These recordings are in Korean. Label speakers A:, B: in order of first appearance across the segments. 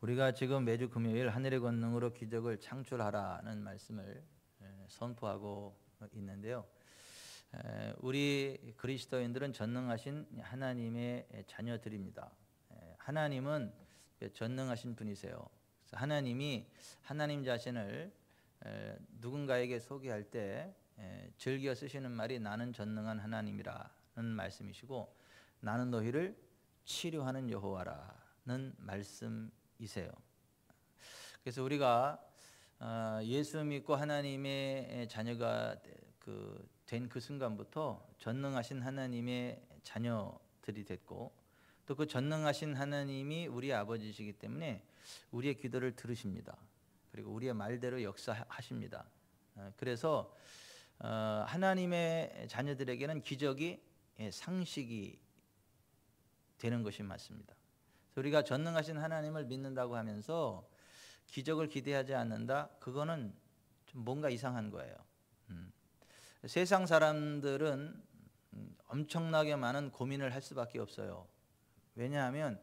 A: 우리가 지금 매주 금요일 하늘의 권능으로 기적을 창출하라는 말씀을 선포하고 있는데요. 우리 그리스도인들은 전능하신 하나님의 자녀들입니다. 하나님은 전능하신 분이세요. 하나님이 하나님 자신을 누군가에게 소개할 때 즐겨 쓰시는 말이 나는 전능한 하나님이라는 말씀이시고 나는 너희를 치료하는 여호와라는 말씀이세요. 그래서 우리가 예수 믿고 하나님의 자녀가 된 그 순간부터 전능하신 하나님의 자녀들이 됐고 또 그 전능하신 하나님이 우리 아버지시기 때문에 우리의 기도를 들으십니다. 그리고 우리의 말대로 역사하십니다. 그래서 하나님의 자녀들에게는 기적이 상식이 되는 것이 맞습니다. 우리가 전능하신 하나님을 믿는다고 하면서 기적을 기대하지 않는다? 그거는 좀 뭔가 이상한 거예요. 세상 사람들은 엄청나게 많은 고민을 할 수밖에 없어요. 왜냐하면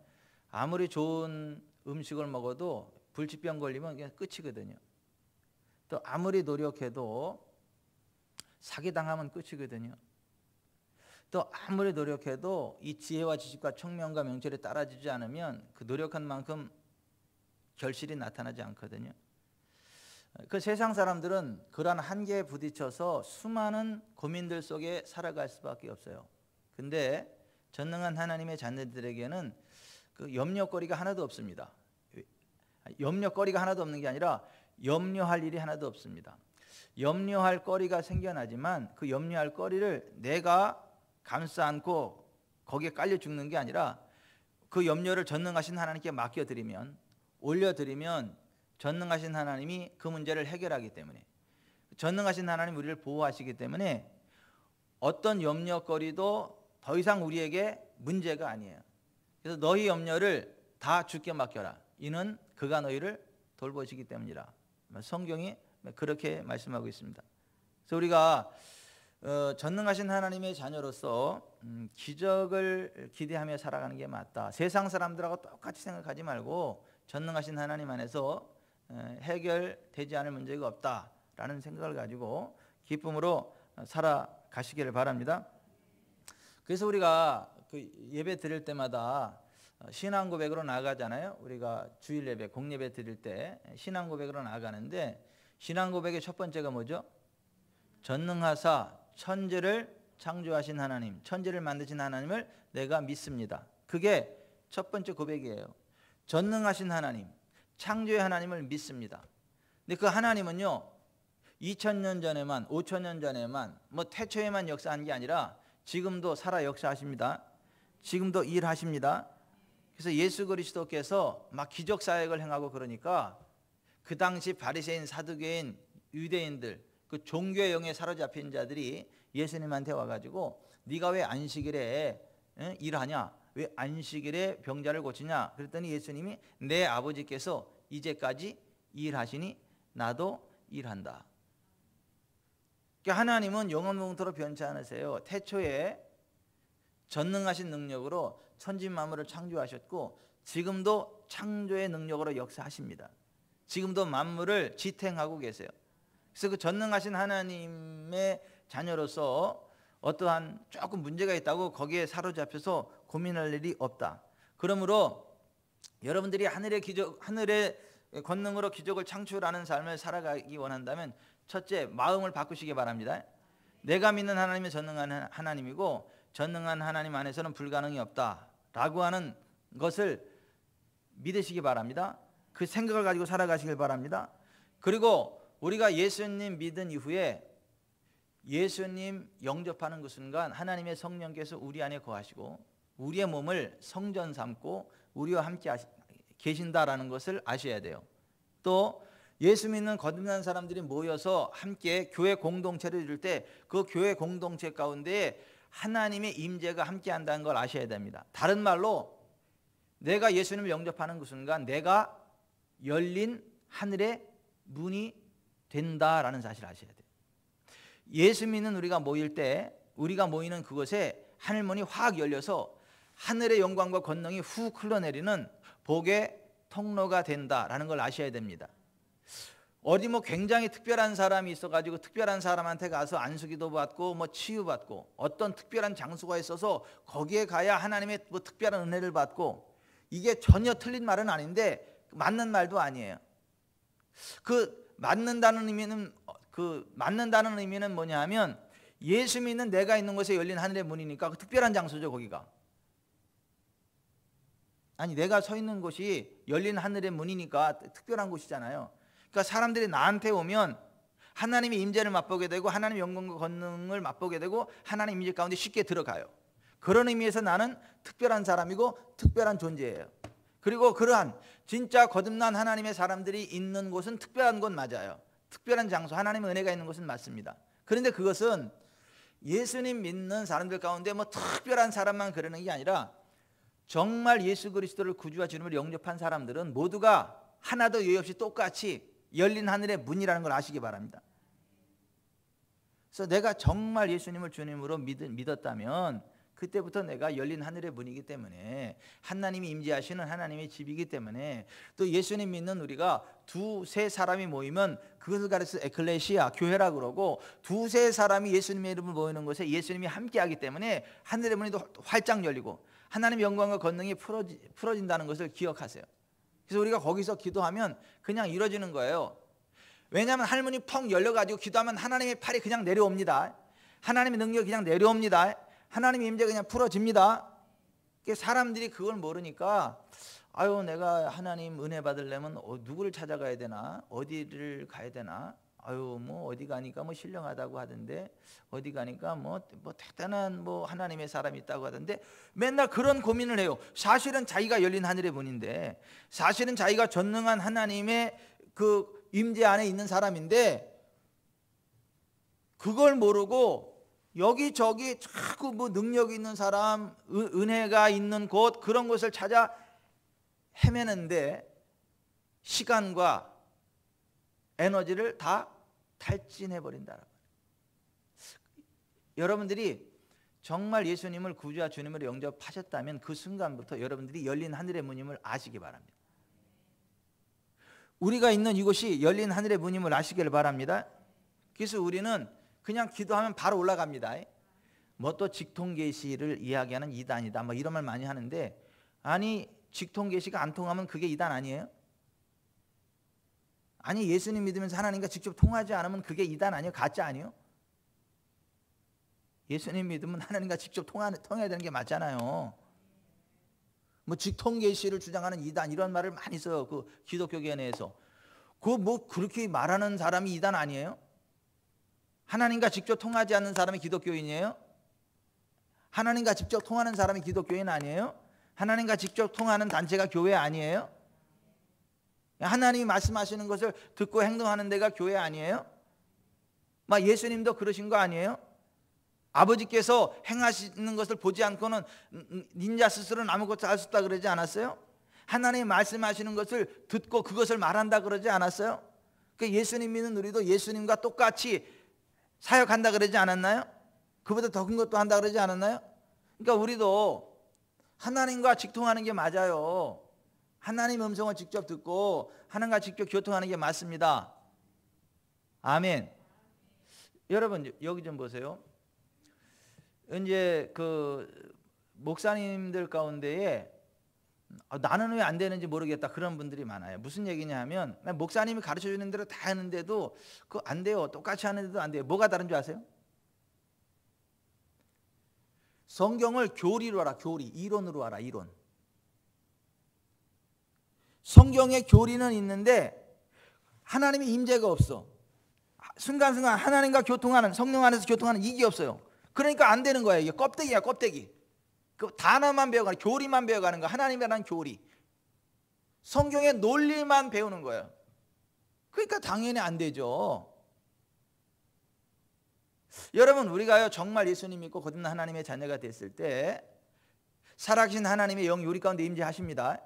A: 아무리 좋은 음식을 먹어도 불치병 걸리면 그냥 끝이거든요. 또 아무리 노력해도 사기당하면 끝이거든요. 또 아무리 노력해도 이 지혜와 지식과 청명과 명철에 따라주지 않으면 그 노력한 만큼 결실이 나타나지 않거든요. 그 세상 사람들은 그러한 한계에 부딪혀서 수많은 고민들 속에 살아갈 수밖에 없어요. 근데 전능한 하나님의 자녀들에게는 그 염려거리가 하나도 없습니다. 염려거리가 하나도 없는 게 아니라 염려할 일이 하나도 없습니다. 염려할 거리가 생겨나지만 그 염려할 거리를 내가 감싸 안고 거기에 깔려 죽는 게 아니라 그 염려를 전능하신 하나님께 맡겨드리면 올려드리면 전능하신 하나님이 그 문제를 해결하기 때문에 전능하신 하나님 우리를 보호하시기 때문에 어떤 염려거리도 더 이상 우리에게 문제가 아니에요. 그래서 너희 염려를 다 주께 맡겨라. 이는 그가 너희를 돌보시기 때문이라. 성경이 그렇게 말씀하고 있습니다. 그래서 우리가 전능하신 하나님의 자녀로서 기적을 기대하며 살아가는 게 맞다. 세상 사람들하고 똑같이 생각하지 말고 전능하신 하나님 안에서 해결되지 않을 문제가 없다라는 생각을 가지고 기쁨으로 살아가시기를 바랍니다. 그래서 우리가 그 예배 드릴 때마다 신앙 고백으로 나아가잖아요. 우리가 주일 예배, 공예배 드릴 때 신앙 고백으로 나아가는데 신앙 고백의 첫 번째가 뭐죠? 전능하사 천지를 창조하신 하나님, 천지를 만드신 하나님을 내가 믿습니다. 그게 첫 번째 고백이에요. 전능하신 하나님, 창조의 하나님을 믿습니다. 근데 그 하나님은요 2000년 전에만 5000년 전에만 뭐 태초에만 역사한 게 아니라 지금도 살아 역사하십니다. 지금도 일하십니다. 그래서 예수 그리스도께서 막 기적 사역을 행하고 그러니까 그 당시 바리새인, 사두개인, 유대인들 그 종교의 영에 사로잡힌 자들이 예수님한테 와가지고 네가 왜 안식일에 일하냐? 왜 안식일에 병자를 고치냐? 그랬더니 예수님이 내 아버지께서 이제까지 일하시니 나도 일한다. 그러니까 하나님은 영원토록 변치 않으세요. 태초에 전능하신 능력으로 천지 만물을 창조하셨고 지금도 창조의 능력으로 역사하십니다. 지금도 만물을 지탱하고 계세요. 그래서 그 전능하신 하나님의 자녀로서 어떠한 조금 문제가 있다고 거기에 사로잡혀서 고민할 일이 없다. 그러므로 여러분들이 하늘의 권능으로 기적을 창출하는 삶을 살아가기 원한다면 첫째, 마음을 바꾸시기 바랍니다. 내가 믿는 하나님이 전능한 하나님이고 전능한 하나님 안에서는 불가능이 없다라고 하는 것을 믿으시기 바랍니다. 그 생각을 가지고 살아가시길 바랍니다. 그리고 우리가 예수님 믿은 이후에 예수님 영접하는 그 순간 하나님의 성령께서 우리 안에 거하시고 우리의 몸을 성전 삼고 우리와 함께 계신다라는 것을 아셔야 돼요. 또 예수 믿는 거듭난 사람들이 모여서 함께 교회 공동체를 이룰 때 그 교회 공동체 가운데 하나님의 임재가 함께 한다는 걸 아셔야 됩니다. 다른 말로 내가 예수님을 영접하는 그 순간 내가 열린 하늘의 문이 된다라는 사실을 아셔야 돼요. 예수 믿는 우리가 모일 때 우리가 모이는 그곳에 하늘문이 확 열려서 하늘의 영광과 권능이 훅 흘러내리는 복의 통로가 된다라는 걸 아셔야 됩니다. 어디 뭐 굉장히 특별한 사람이 있어가지고 특별한 사람한테 가서 안수기도 받고 뭐 치유받고 어떤 특별한 장소가 있어서 거기에 가야 하나님의 뭐 특별한 은혜를 받고, 이게 전혀 틀린 말은 아닌데 맞는 말도 아니에요. 그 맞는다는 의미는 뭐냐면 예수 믿는 내가 있는 곳에 열린 하늘의 문이니까 그 특별한 장소죠, 거기가. 아니, 내가 서 있는 곳이 열린 하늘의 문이니까 특별한 곳이잖아요. 그러니까 사람들이 나한테 오면 하나님의 임재를 맛보게 되고 하나님의 영광과 권능을 맛보게 되고 하나님 임재 가운데 쉽게 들어가요. 그런 의미에서 나는 특별한 사람이고 특별한 존재예요. 그리고 그러한 진짜 거듭난 하나님의 사람들이 있는 곳은 특별한 곳 맞아요. 특별한 장소, 하나님의 은혜가 있는 곳은 맞습니다. 그런데 그것은 예수님 믿는 사람들 가운데 뭐 특별한 사람만 그러는 게 아니라 정말 예수 그리스도를 구주와 주님을 영접한 사람들은 모두가 하나도 예외 없이 똑같이 열린 하늘의 문이라는 걸 아시기 바랍니다. 그래서 내가 정말 예수님을 주님으로 믿었다면 그때부터 내가 열린 하늘의 문이기 때문에, 하나님이 임재하시는 하나님의 집이기 때문에, 또 예수님 믿는 우리가 두세 사람이 모이면 그것을 가리켜서 에클레시아, 교회라 그러고, 두세 사람이 예수님의 이름을 모이는 곳에 예수님이 함께하기 때문에 하늘의 문이 활짝 열리고 하나님의 영광과 권능이 풀어진다는 것을 기억하세요. 그래서 우리가 거기서 기도하면 그냥 이루어지는 거예요. 왜냐하면 할문이 펑 열려가지고 기도하면 하나님의 팔이 그냥 내려옵니다. 하나님의 능력이 그냥 내려옵니다. 하나님의 임재가 그냥 풀어집니다. 사람들이 그걸 모르니까 아유, 내가 하나님 은혜 받으려면 누구를 찾아가야 되나, 어디를 가야 되나, 아유 뭐 어디 가니까 뭐 신령하다고 하던데, 어디 가니까 뭐 대단한 뭐 하나님의 사람이 있다고 하던데, 맨날 그런 고민을 해요. 사실은 자기가 열린 하늘의 문인데, 사실은 자기가 전능한 하나님의 그 임재 안에 있는 사람인데, 그걸 모르고 여기저기 자꾸 뭐 능력이 있는 사람, 은혜가 있는 곳, 그런 곳을 찾아 헤매는데 시간과 에너지를 다 탈진해버린다. 여러분들이 정말 예수님을 구주와 주님으로 영접하셨다면 그 순간부터 여러분들이 열린 하늘의 문임을 아시기 바랍니다. 우리가 있는 이곳이 열린 하늘의 문임을 아시기를 바랍니다. 그래서 우리는 그냥 기도하면 바로 올라갑니다. 뭐 또 직통계시를 이야기하는 이단이다 뭐 이런 말 많이 하는데, 아니 직통계시가 안 통하면 그게 이단 아니에요? 아니 예수님 믿으면서 하나님과 직접 통하지 않으면 그게 이단 아니에요? 가짜 아니에요? 예수님 믿으면 하나님과 직접 통해야 되는 게 맞잖아요. 뭐 직통계시를 주장하는 이단 이런 말을 많이 써요. 그 기독교계 내에서. 그 뭐 그렇게 말하는 사람이 이단 아니에요? 하나님과 직접 통하지 않는 사람이 기독교인이에요? 하나님과 직접 통하는 사람이 기독교인 아니에요? 하나님과 직접 통하는 단체가 교회 아니에요? 하나님이 말씀하시는 것을 듣고 행동하는 데가 교회 아니에요? 막 예수님도 그러신 거 아니에요? 아버지께서 행하시는 것을 보지 않고는 닌자 스스로는 아무것도 할 수 없다 그러지 않았어요? 하나님이 말씀하시는 것을 듣고 그것을 말한다 그러지 않았어요? 그러니까 예수님 믿는 우리도 예수님과 똑같이 사역한다 그러지 않았나요? 그보다 더 큰 것도 한다 그러지 않았나요? 그러니까 우리도 하나님과 직통하는 게 맞아요. 하나님 음성을 직접 듣고 하나님과 직접 교통하는 게 맞습니다. 아멘. 여러분 여기 좀 보세요. 이제 그 목사님들 가운데에 나는 왜 안 되는지 모르겠다 그런 분들이 많아요. 무슨 얘기냐 하면 목사님이 가르쳐 주는 대로 다 하는데도 그거 안 돼요. 똑같이 하는데도 안 돼요. 뭐가 다른 줄 아세요? 성경을 교리로 알아. 교리. 이론으로 알아. 이론. 성경에 교리는 있는데 하나님의 임재가 없어. 순간순간 하나님과 교통하는, 성령 안에서 교통하는 이게 없어요. 그러니까 안 되는 거예요. 이게 껍데기야, 껍데기. 그 단어만 배워가는, 교리만 배워가는 거. 하나님이라는 교리. 성경의 논리만 배우는 거예요. 그러니까 당연히 안 되죠. 여러분 우리가요 정말 예수님 믿고 거듭난 하나님의 자녀가 됐을 때 살아계신 하나님의 영이 우리 가운데 임재하십니다.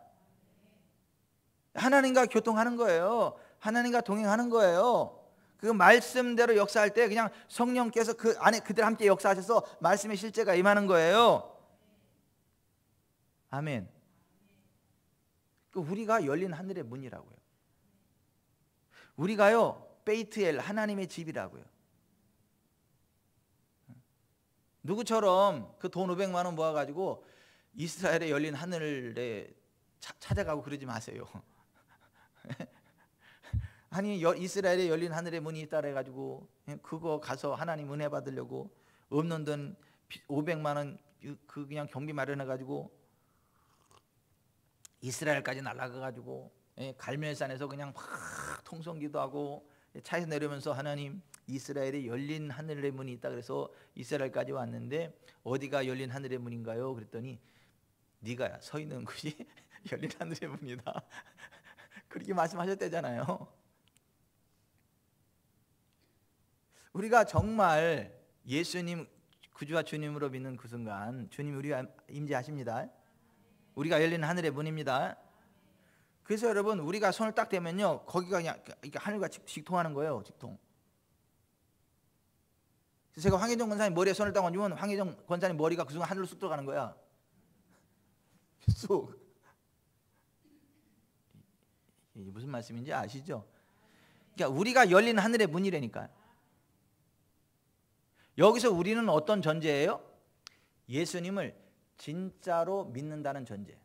A: 하나님과 교통하는 거예요. 하나님과 동행하는 거예요. 그 말씀대로 역사할 때 그냥 성령께서 그 안에 그들 함께 역사하셔서 말씀의 실제가 임하는 거예요. 아멘. 우리가 열린 하늘의 문이라고요. 우리가요 베이트엘 하나님의 집이라고요. 누구처럼 그 돈 500만 원 모아가지고 이스라엘의 열린 하늘에 찾아가고 그러지 마세요. 아니 이스라엘의 열린 하늘의 문이 있다 해가지고 그거 가서 하나님 은혜 받으려고 없는 돈 500만 원 그 그냥 경비 마련해가지고 이스라엘까지 날아가가지고 갈멜산에서 그냥 막 통성기도하고 차에서 내려오면서 하나님 이스라엘의 열린 하늘의 문이 있다 그래서 이스라엘까지 왔는데 어디가 열린 하늘의 문인가요? 그랬더니 네가 서 있는 곳이 열린 하늘의 문이다. 그렇게 말씀하셨대잖아요. 우리가 정말 예수님 구주와 주님으로 믿는 그 순간 주님 우리와 임재하십니다. 우리가 열린 하늘의 문입니다. 그래서 여러분 우리가 손을 딱 대면요 거기가 그냥 하늘과 직통하는 거예요. 직통. 제가 황혜정 권사님 머리에 손을 딱 얹으면 황혜정 권사님 머리가 그 순간 하늘로 쑥 들어가는 거야. 쑥. 이게 무슨 말씀인지 아시죠? 그러니까 우리가 열린 하늘의 문이라니까. 여기서 우리는 어떤 전제예요? 예수님을 진짜로 믿는다는 전제.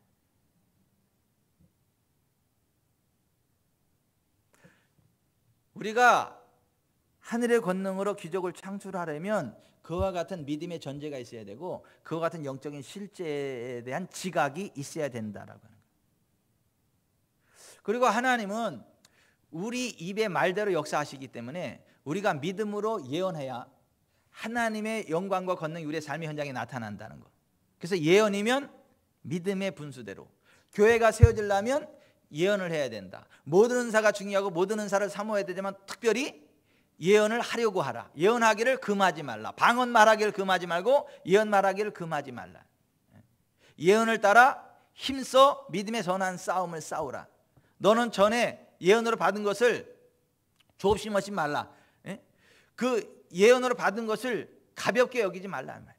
A: 우리가 하늘의 권능으로 기적을 창출하려면 그와 같은 믿음의 전제가 있어야 되고 그와 같은 영적인 실제에 대한 지각이 있어야 된다라고 하는 거예요. 그리고 하나님은 우리 입의 말대로 역사하시기 때문에 우리가 믿음으로 예언해야 하나님의 영광과 권능이 우리의 삶의 현장에 나타난다는 것. 그래서 예언이면 믿음의 분수대로 교회가 세워지려면 예언을 해야 된다. 모든 은사가 중요하고 모든 은사를 사모해야 되지만 특별히 예언을 하려고 하라. 예언하기를 금하지 말라. 방언 말하기를 금하지 말고 예언 말하기를 금하지 말라. 예언을 따라 힘써 믿음의 선한 싸움을 싸우라. 너는 전에 예언으로 받은 것을 조심하지 말라. 그 예언으로 받은 것을 가볍게 여기지 말라 말이에요.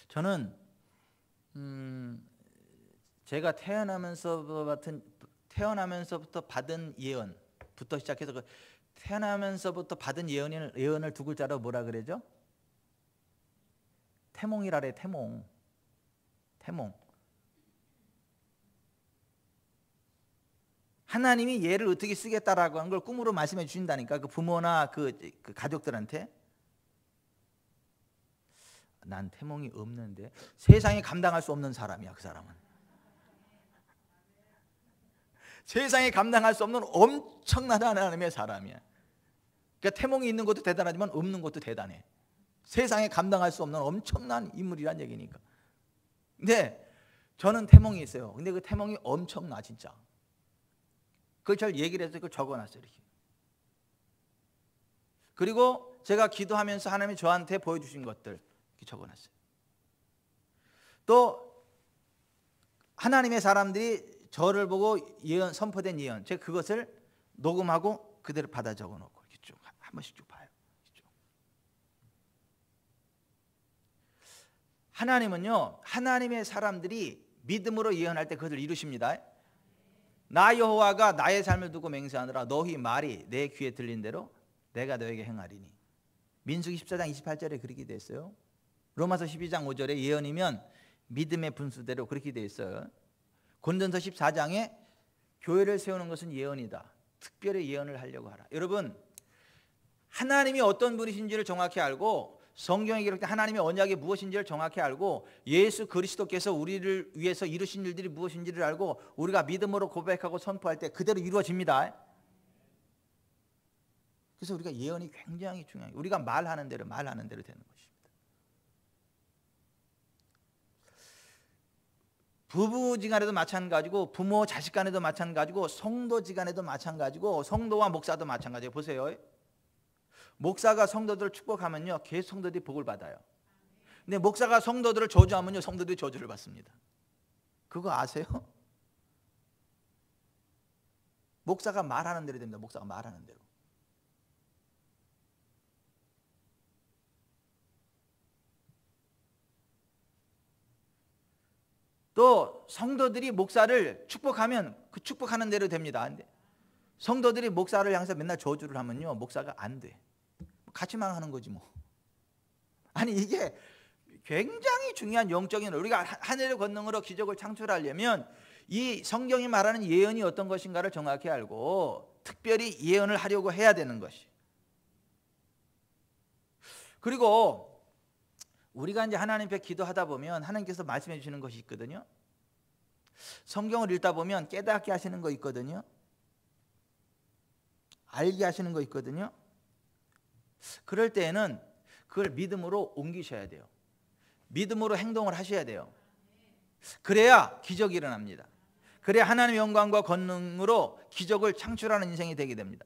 A: 저는 제가 태어나면서부터 받은 예언부터 시작해서 태어나면서부터 받은 예언을 두 글자로 뭐라 그러죠? 태몽이라 그래. 태몽. 하나님이 얘를 어떻게 쓰겠다라고 하는 걸 꿈으로 말씀해 주신다니까. 그 부모나 그 가족들한테. 난 태몽이 없는데. 세상에 감당할 수 없는 사람이야 그 사람은. 세상에 감당할 수 없는 엄청난 하나님의 사람이야. 그러니까 태몽이 있는 것도 대단하지만 없는 것도 대단해. 세상에 감당할 수 없는 엄청난 인물이란 얘기니까. 근데 저는 태몽이 있어요. 근데 그 태몽이 엄청나 진짜. 그걸 잘 얘기를 해서 그걸 적어놨어요 이렇게. 그리고 제가 기도하면서 하나님이 저한테 보여주신 것들 이렇게 적어놨어요. 또 하나님의 사람들이 저를 보고 예언, 선포된 예언, 제가 그것을 녹음하고 그대로 받아 적어놓고 이렇게 쭉 한 번씩 쭉 봐요. 쭉. 하나님은요, 하나님의 사람들이 믿음으로 예언할 때 그것을 이루십니다. 나 여호와가 나의 삶을 두고 맹세하느라 너희 말이 내 귀에 들린 대로 내가 너에게 행하리니. 민수기 14장 28절에 그렇게 돼 있어요. 로마서 12장 5절에 예언이면 믿음의 분수대로 그렇게 돼 있어요. 고린도서 14장에 교회를 세우는 것은 예언이다. 특별히 예언을 하려고 하라. 여러분, 하나님이 어떤 분이신지를 정확히 알고 성경에 기록된 하나님의 언약이 무엇인지를 정확히 알고 예수 그리스도께서 우리를 위해서 이루신 일들이 무엇인지를 알고 우리가 믿음으로 고백하고 선포할 때 그대로 이루어집니다. 그래서 우리가 예언이 굉장히 중요해요. 우리가 말하는 대로 되는 것입니다. 부부지간에도 마찬가지고 부모 자식간에도 마찬가지고 성도지간에도 마찬가지고 성도와 목사도 마찬가지예요. 보세요. 목사가 성도들을 축복하면요 계속 성도들이 복을 받아요. 근데 목사가 성도들을 저주하면요 성도들이 저주를 받습니다. 그거 아세요? 목사가 말하는 대로 됩니다. 목사가 말하는 대로. 또 성도들이 목사를 축복하면 그 축복하는 대로 됩니다. 안 돼. 성도들이 목사를 향해서 맨날 저주를 하면요, 목사가 안 돼. 같이 망하는 거지 뭐. 아니 이게 굉장히 중요한 영적인, 우리가 하늘의 권능으로 기적을 창출하려면 이 성경이 말하는 예언이 어떤 것인가를 정확히 알고 특별히 예언을 하려고 해야 되는 것이. 그리고 우리가 이제 하나님 앞에 기도하다 보면 하나님께서 말씀해 주시는 것이 있거든요. 성경을 읽다 보면 깨닫게 하시는 거 있거든요. 알게 하시는 거 있거든요. 그럴 때에는 그걸 믿음으로 옮기셔야 돼요. 믿음으로 행동을 하셔야 돼요. 그래야 기적이 일어납니다. 그래야 하나님의 영광과 권능으로 기적을 창출하는 인생이 되게 됩니다.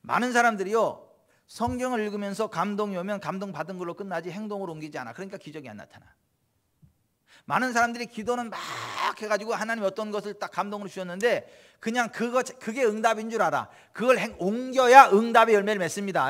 A: 많은 사람들이요, 성경을 읽으면서 감동이 오면 감동 받은 걸로 끝나지 행동으로 옮기지 않아. 그러니까 기적이 안 나타나. 많은 사람들이 기도는 막 해가지고 하나님 어떤 것을 딱 감동으로 주셨는데 그냥 그게 응답인 줄 알아. 그걸 옮겨야 응답의 열매를 맺습니다.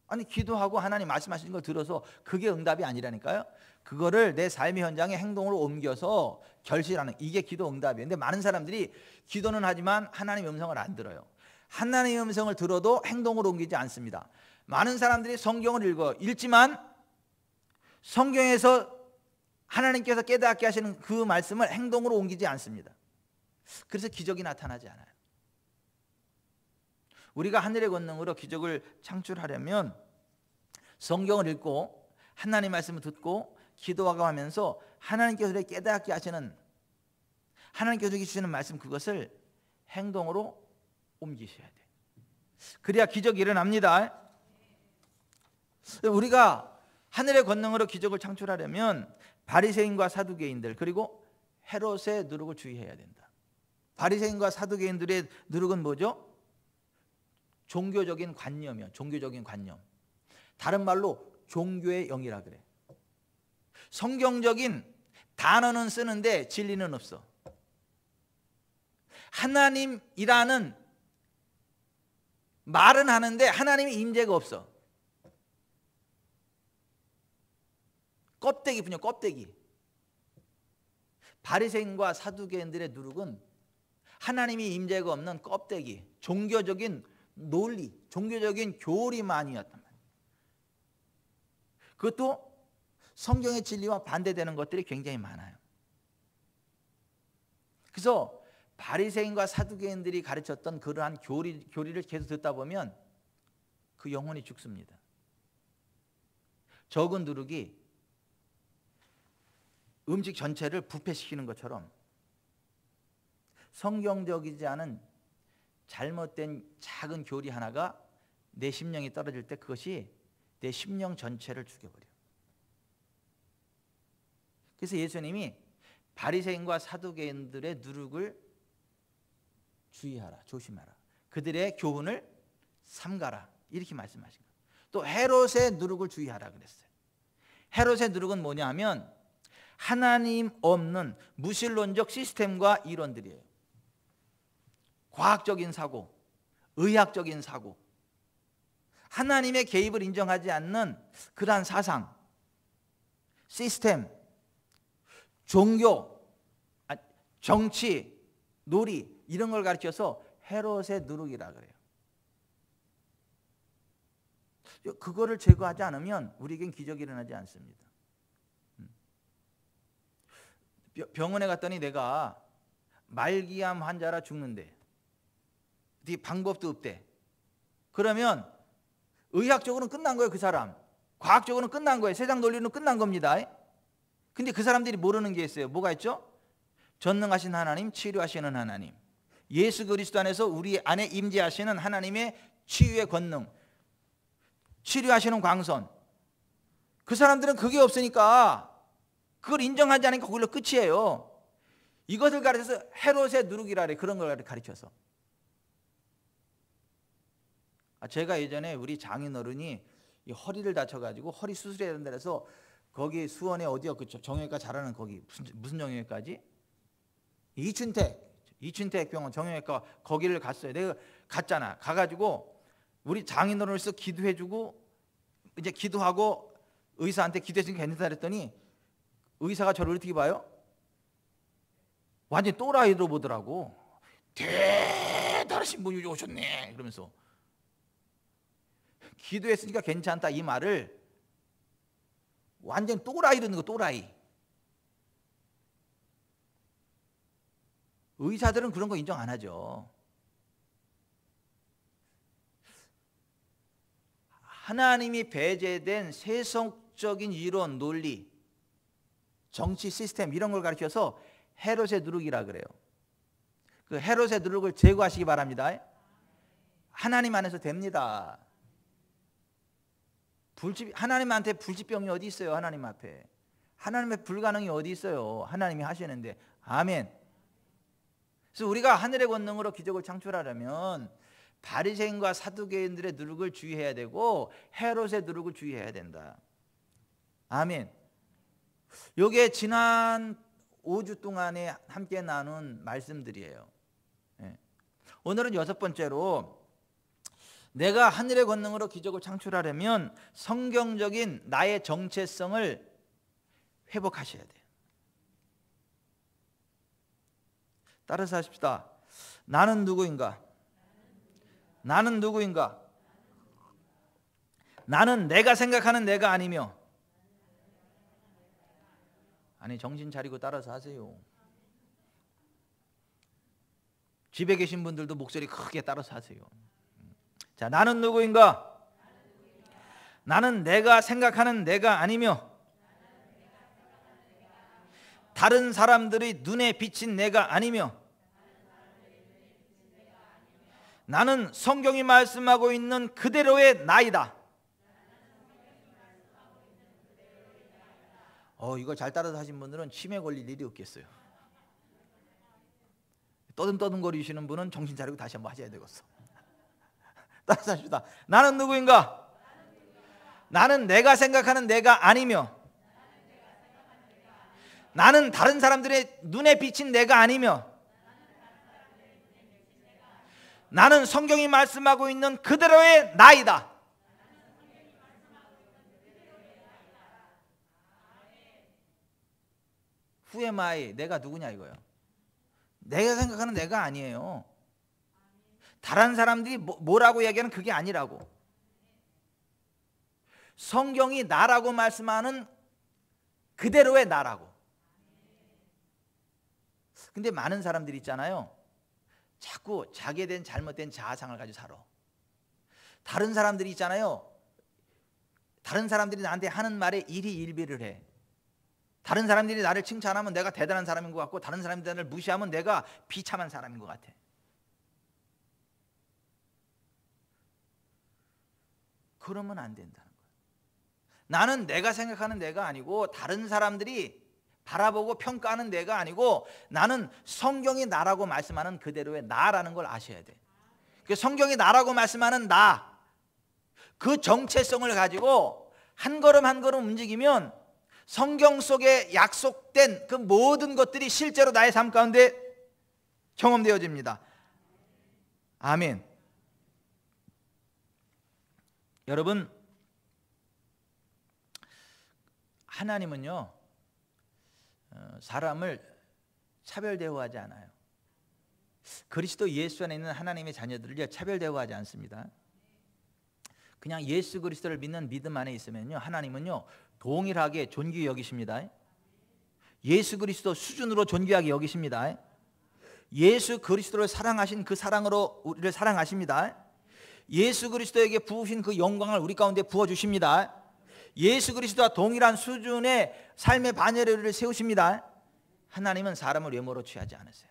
A: 아니 기도하고 하나님 말씀하시는 걸 들어서 그게 응답이 아니라니까요. 그거를 내 삶의 현장에 행동으로 옮겨서 결실하는, 이게 기도 응답이에요. 근데 많은 사람들이 기도는 하지만 하나님의 음성을 안 들어요. 하나님의 음성을 들어도 행동으로 옮기지 않습니다. 많은 사람들이 성경을 읽지만 성경에서 하나님께서 깨닫게 하시는 그 말씀을 행동으로 옮기지 않습니다. 그래서 기적이 나타나지 않아요. 우리가 하늘의 권능으로 기적을 창출하려면 성경을 읽고 하나님의 말씀을 듣고 기도하고 하면서 하나님께서 깨닫게 하시는, 하나님께서 주시는 말씀, 그것을 행동으로 옮기셔야 돼요. 그래야 기적이 일어납니다. 우리가 하늘의 권능으로 기적을 창출하려면 바리새인과 사두개인들 그리고 헤롯의 누룩을 주의해야 된다. 바리새인과 사두개인들의 누룩은 뭐죠? 종교적인 관념이요. 종교적인 관념. 다른 말로 종교의 영이라 그래. 성경적인 단어는 쓰는데 진리는 없어. 하나님이라는 말은 하는데 하나님의 임재가 없어. 껍데기뿐이야, 껍데기. 바리새인과 사두개인들의 누룩은 하나님의 임재가 없는 껍데기, 종교적인 논리, 종교적인 교리만이었단 말이에요. 그것도 성경의 진리와 반대되는 것들이 굉장히 많아요. 그래서 바리새인과 사두개인들이 가르쳤던 그러한 교리를 계속 듣다 보면 그 영혼이 죽습니다. 적은 누룩이 음식 전체를 부패시키는 것처럼 성경적이지 않은 잘못된 작은 교리 하나가 내 심령이 떨어질 때 그것이 내 심령 전체를 죽여버려. 그래서 예수님이 바리새인과 사두개인들의 누룩을 주의하라, 조심하라. 그들의 교훈을 삼가라. 이렇게 말씀하신 거예요. 또 헤롯의 누룩을 주의하라 그랬어요. 헤롯의 누룩은 뭐냐 하면 하나님 없는 무신론적 시스템과 이론들이에요. 과학적인 사고, 의학적인 사고, 하나님의 개입을 인정하지 않는 그러한 사상, 시스템, 종교, 정치, 놀이 이런 걸 가르쳐서 헤롯의 누룩이라 그래요. 그거를 제거하지 않으면 우리에겐 기적이 일어나지 않습니다. 병원에 갔더니 내가 말기암 환자라 죽는데 네 방법도 없대. 그러면 의학적으로는 끝난 거예요. 그 사람. 과학적으로는 끝난 거예요. 세상 논리는 끝난 겁니다. 근데 그 사람들이 모르는 게 있어요. 뭐가 있죠? 전능하신 하나님, 치료하시는 하나님, 예수 그리스도 안에서 우리 안에 임재하시는 하나님의 치유의 권능, 치료하시는 광선. 그 사람들은 그게 없으니까 그걸 인정하지 않으니까 그걸로 끝이에요. 이것을 가르쳐서 헤롯의 누룩이라 그래. 그런 걸 가르쳐서. 제가 예전에 우리 장인어른이 이 허리를 다쳐가지고 허리 수술해야 된다 해서 거기 수원에 어디야 그 정형외과 잘하는 거기 무슨 정형외과지? 이춘택 병원 정형외과 거기를 갔어요. 내가 갔잖아. 가가지고 우리 장인어른을 기도해주고 이제 기도하고 의사한테 기도했으니까 괜찮다 그랬더니 의사가 저를 어떻게 봐요? 완전히 또라이로 보더라고. 대단하신 분이 오셨네 그러면서. 기도했으니까 괜찮다 이 말을 완전 또라이 듣는 거, 또라이. 의사들은 그런 거 인정 안 하죠. 하나님이 배제된 세속적인 이론, 논리, 정치 시스템 이런 걸 가르쳐서 헤롯의 누룩이라 그래요. 그 헤롯의 누룩을 제거하시기 바랍니다. 하나님 안에서 됩니다. 하나님한테 불치병이 어디 있어요? 하나님 앞에. 하나님의 불가능이 어디 있어요? 하나님이 하시는데. 아멘. 그래서 우리가 하늘의 권능으로 기적을 창출하려면 바리새인과 사두개인들의 누룩을 주의해야 되고 헤롯의 누룩을 주의해야 된다. 아멘. 이게 지난 5주 동안에 함께 나눈 말씀들이에요. 오늘은 6번째로 내가 하늘의 권능으로 기적을 창출하려면 성경적인 나의 정체성을 회복하셔야 돼요. 따라서 하십시다. 나는 누구인가? 나는 누구인가? 나는 내가 생각하는 내가 아니며. 아니 정신 차리고 따라서 하세요. 집에 계신 분들도 목소리 크게 따라서 하세요. 자, 나는 누구인가? 나는 내가 생각하는 내가 아니며 다른 사람들의 눈에 비친 내가 아니며 나는 성경이 말씀하고 있는 그대로의 나이다. 이거 잘 따라서 하신 분들은 치매 걸릴 일이 없겠어요. 떠듬떠듬거리시는 분은 정신 차리고 다시 한번 하셔야 되겠어. 따라서 합시다. 나는 누구인가? 나는 내가 생각하는 내가 아니며 나는 다른 사람들의 눈에 비친 내가 아니며 나는 성경이 말씀하고 있는 그대로의 나이다. Who am I? 내가 누구냐 이거예요. 내가 생각하는 내가 아니에요. 다른 사람들이 뭐라고 얘기하는 그게 아니라고. 성경이 나라고 말씀하는 그대로의 나라고. 근데 많은 사람들이 있잖아요. 자꾸 자기에 대한 잘못된 자아상을 가지고 살아. 다른 사람들이 있잖아요. 다른 사람들이 나한테 하는 말에 일희일비를 해. 다른 사람들이 나를 칭찬하면 내가 대단한 사람인 것 같고 다른 사람들이 나를 무시하면 내가 비참한 사람인 것 같아. 그러면 안 된다는 거야. 나는 내가 생각하는 내가 아니고 다른 사람들이 바라보고 평가하는 내가 아니고 나는 성경이 나라고 말씀하는 그대로의 나라는 걸 아셔야 돼. 성경이 나라고 말씀하는 나, 그 정체성을 가지고 한 걸음 한 걸음 움직이면 성경 속에 약속된 그 모든 것들이 실제로 나의 삶 가운데 경험되어집니다. 아멘. 여러분, 하나님은요 사람을 차별 대우하지 않아요. 그리스도 예수 안에 있는 하나님의 자녀들을 차별 대우하지 않습니다. 그냥 예수 그리스도를 믿는 믿음 안에 있으면요 하나님은요 동일하게 존귀히 여기십니다. 예수 그리스도 수준으로 존귀하게 여기십니다. 예수 그리스도를 사랑하신 그 사랑으로 우리를 사랑하십니다. 예수 그리스도에게 부으신 그 영광을 우리 가운데 부어주십니다. 예수 그리스도와 동일한 수준의 삶의 반열을 세우십니다. 하나님은 사람을 외모로 취하지 않으세요.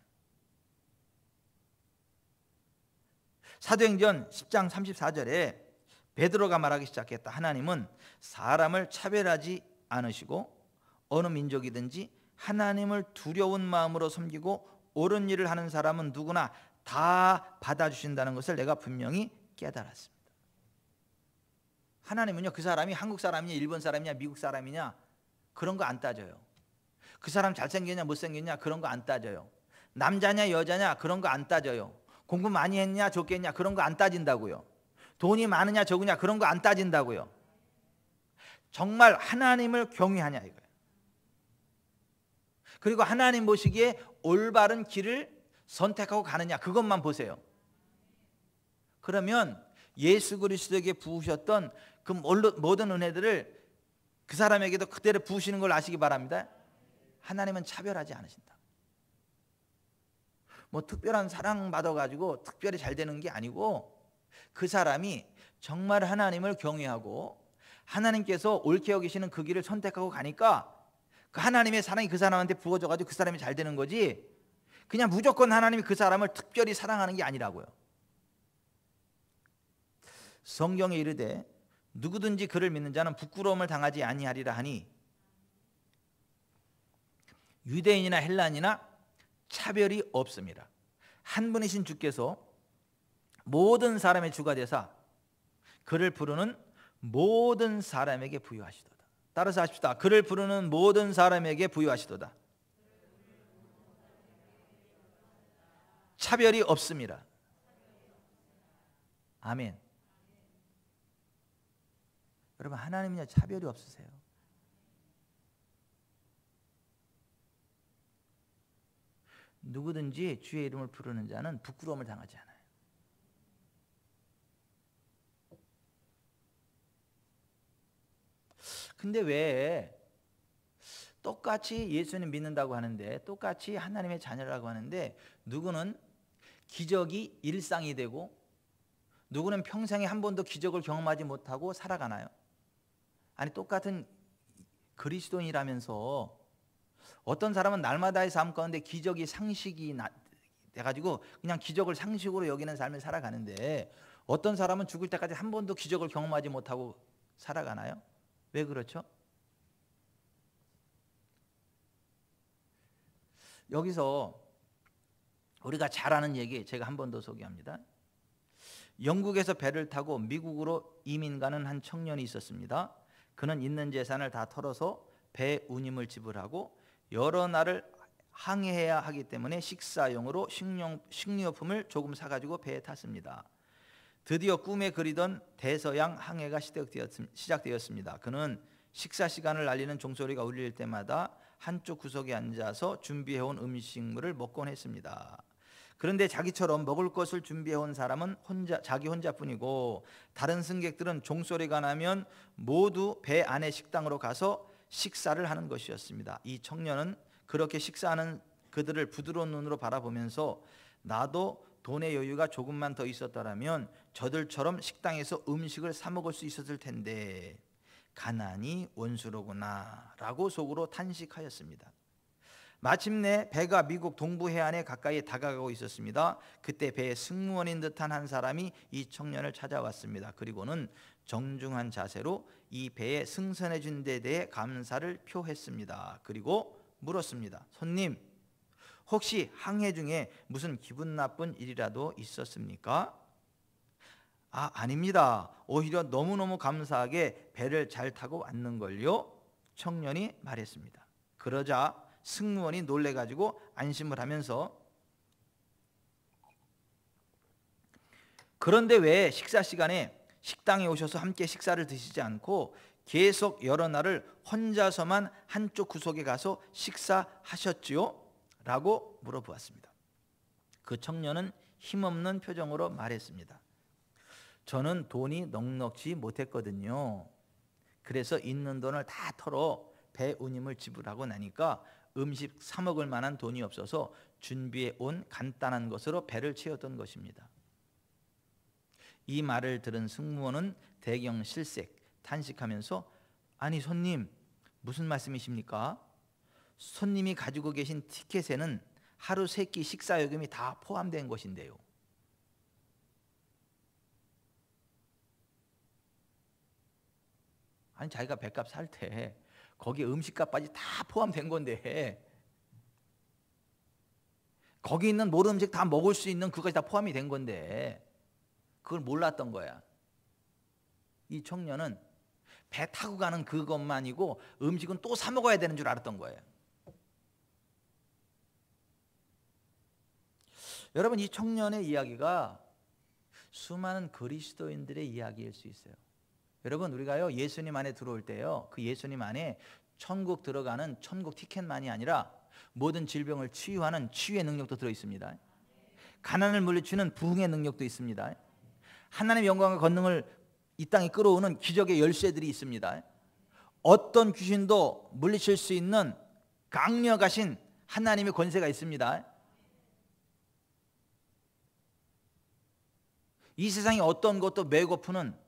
A: 사도행전 10장 34절에 베드로가 말하기 시작했다. 하나님은 사람을 차별하지 않으시고 어느 민족이든지 하나님을 두려운 마음으로 섬기고 옳은 일을 하는 사람은 누구나 다 받아주신다는 것을 내가 분명히 깨달았습니다. 하나님은요 그 사람이 한국 사람이냐 일본 사람이냐 미국 사람이냐 그런 거 안 따져요. 그 사람 잘생겼냐 못생겼냐 그런 거 안 따져요. 남자냐 여자냐 그런 거 안 따져요. 공부 많이 했냐 적게 했냐 그런 거 안 따진다고요. 돈이 많으냐 적으냐 그런 거 안 따진다고요. 정말 하나님을 경외하냐 이거예요. 그리고 하나님 보시기에 올바른 길을 선택하고 가느냐, 그것만 보세요. 그러면 예수 그리스도에게 부으셨던 그 모든 은혜들을 그 사람에게도 그대로 부으시는 걸 아시기 바랍니다. 하나님은 차별하지 않으신다. 뭐 특별한 사랑 받아가지고 특별히 잘 되는 게 아니고, 그 사람이 정말 하나님을 경외하고 하나님께서 옳게 여기시는 그 길을 선택하고 가니까 그 하나님의 사랑이 그 사람한테 부어져가지고 그 사람이 잘 되는 거지, 그냥 무조건 하나님이 그 사람을 특별히 사랑하는 게 아니라고요. 성경에 이르되 누구든지 그를 믿는 자는 부끄러움을 당하지 아니하리라 하니, 유대인이나 헬라인이나 차별이 없습니다. 한 분이신 주께서 모든 사람의 주가 되사 그를 부르는 모든 사람에게 부여하시도다. 따라서 하십시다. 그를 부르는 모든 사람에게 부여하시도다. 차별이 없습니다. 아멘. 여러분, 하나님은요 차별이 없으세요. 누구든지 주의 이름을 부르는 자는 부끄러움을 당하지 않아요. 근데 왜 똑같이 예수님 믿는다고 하는데, 똑같이 하나님의 자녀라고 하는데, 누구는 기적이 일상이 되고 누구는 평생에 한 번도 기적을 경험하지 못하고 살아가나요? 아니, 똑같은 그리스도인이라면서 어떤 사람은 날마다의 삶 가운데 기적이 상식이 돼가지고 그냥 기적을 상식으로 여기는 삶을 살아가는데, 어떤 사람은 죽을 때까지 한 번도 기적을 경험하지 못하고 살아가나요? 왜 그렇죠? 여기서 우리가 잘 아는 얘기 제가 한 번 더 소개합니다. 영국에서 배를 타고 미국으로 이민 가는 한 청년이 있었습니다. 그는 있는 재산을 다 털어서 배 운임을 지불하고 여러 날을 항해해야 하기 때문에 식사용으로 식료품을 조금 사가지고 배에 탔습니다. 드디어 꿈에 그리던 대서양 항해가 시작되었습니다. 그는 식사 시간을 알리는 종소리가 울릴 때마다 한쪽 구석에 앉아서 준비해온 음식물을 먹곤 했습니다. 그런데 자기처럼 먹을 것을 준비해온 사람은 자기 혼자뿐이고, 다른 승객들은 종소리가 나면 모두 배 안의 식당으로 가서 식사를 하는 것이었습니다. 이 청년은 그렇게 식사하는 그들을 부드러운 눈으로 바라보면서, 나도 돈의 여유가 조금만 더 있었더라면 저들처럼 식당에서 음식을 사 먹을 수 있었을 텐데 가난이 원수로구나 라고 속으로 탄식하였습니다. 마침내 배가 미국 동부 해안에 가까이 다가가고 있었습니다. 그때 배의 승무원인 듯한 한 사람이 이 청년을 찾아왔습니다. 그리고는 정중한 자세로 이 배에 승선해 준 데 대해 감사를 표했습니다. 그리고 물었습니다. 손님, 혹시 항해 중에 무슨 기분 나쁜 일이라도 있었습니까? 아닙니다. 오히려 너무너무 감사하게 배를 잘 타고 왔는걸요. 청년이 말했습니다. 그러자 승무원이 놀래가지고 안심을 하면서, 그런데 왜 식사 시간에 식당에 오셔서 함께 식사를 드시지 않고 계속 여러 날을 혼자서만 한쪽 구석에 가서 식사하셨지요? 라고 물어보았습니다. 그 청년은 힘없는 표정으로 말했습니다. 저는 돈이 넉넉지 못했거든요. 그래서 있는 돈을 다 털어 배 운임을 지불하고 나니까 음식 사 먹을 만한 돈이 없어서 준비해 온 간단한 것으로 배를 채웠던 것입니다. 이 말을 들은 승무원은 대경 실색 탄식하면서, 아니 손님, 무슨 말씀이십니까? 손님이 가지고 계신 티켓에는 하루 3끼 식사요금이 다 포함된 것인데요. 아니, 자기가 배값 살 때 거기에 음식값까지 다 포함된 건데, 거기 있는 모든 음식 다 먹을 수 있는 그것이 다 포함이 된 건데 그걸 몰랐던 거야. 이 청년은 배 타고 가는 그것만이고 음식은 또 사 먹어야 되는 줄 알았던 거예요. 여러분, 이 청년의 이야기가 수많은 그리스도인들의 이야기일 수 있어요. 여러분, 우리가요 예수님 안에 들어올 때요, 그 예수님 안에 천국 들어가는 천국 티켓만이 아니라 모든 질병을 치유하는 치유의 능력도 들어있습니다. 가난을 물리치는 부흥의 능력도 있습니다. 하나님의 영광과 권능을 이 땅에 끌어오는 기적의 열쇠들이 있습니다. 어떤 귀신도 물리칠 수 있는 강력하신 하나님의 권세가 있습니다. 이 세상에 어떤 것도 메고 푸는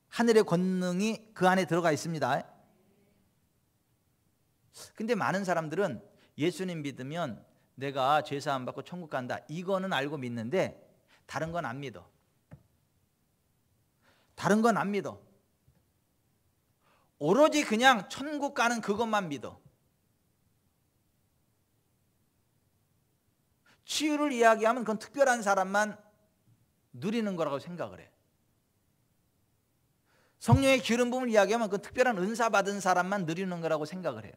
A: 하늘의 권능이 그 안에 들어가 있습니다. 근데 많은 사람들은 예수님 믿으면 내가 죄사함 받고 천국 간다, 이거는 알고 믿는데 다른 건 안 믿어. 다른 건 안 믿어. 오로지 그냥 천국 가는 그것만 믿어. 치유를 이야기하면 그건 특별한 사람만 누리는 거라고 생각을 해. 성령의 기름 부음을 이야기하면 그건 특별한 은사 받은 사람만 누리는 거라고 생각을 해요.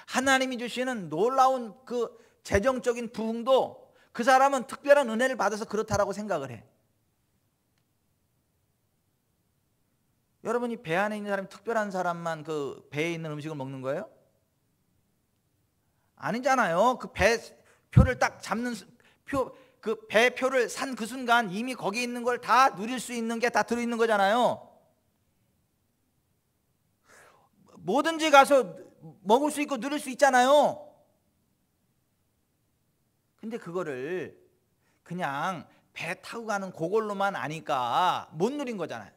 A: 하나님이 주시는 놀라운 그 재정적인 부흥도 그 사람은 특별한 은혜를 받아서 그렇다라고 생각을 해. 여러분이 배 안에 있는 사람이 특별한 사람만 그 배에 있는 음식을 먹는 거예요? 아니잖아요. 그 배표를 딱 잡는 그 배표를 산 그 순간 이미 거기 있는 걸 다 누릴 수 있는 게 다 들어있는 거잖아요. 뭐든지 가서 먹을 수 있고 누릴 수 있잖아요. 근데 그거를 그냥 배 타고 가는 그걸로만 아니까 못 누린 거잖아요.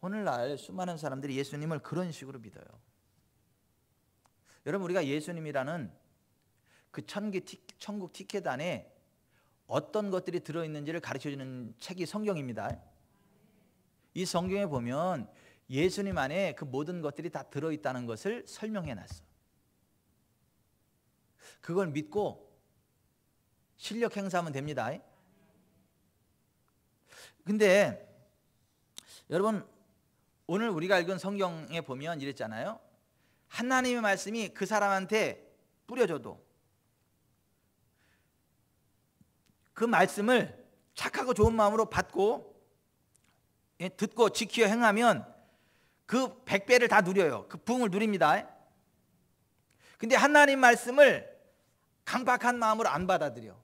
A: 오늘날 수많은 사람들이 예수님을 그런 식으로 믿어요. 여러분, 우리가 예수님이라는 그 천국 티켓 안에 어떤 것들이 들어있는지를 가르쳐주는 책이 성경입니다. 이 성경에 보면 예수님 안에 그 모든 것들이 다 들어있다는 것을 설명해놨어. 그걸 믿고 실력 행사하면 됩니다. 근데 여러분, 오늘 우리가 읽은 성경에 보면 이랬잖아요. 하나님의 말씀이 그 사람한테 뿌려져도 그 말씀을 착하고 좋은 마음으로 받고 듣고 지키어 행하면 그 100배를 다 누려요. 그 부흥을 누립니다. 근데 하나님 말씀을 강박한 마음으로 안 받아들여.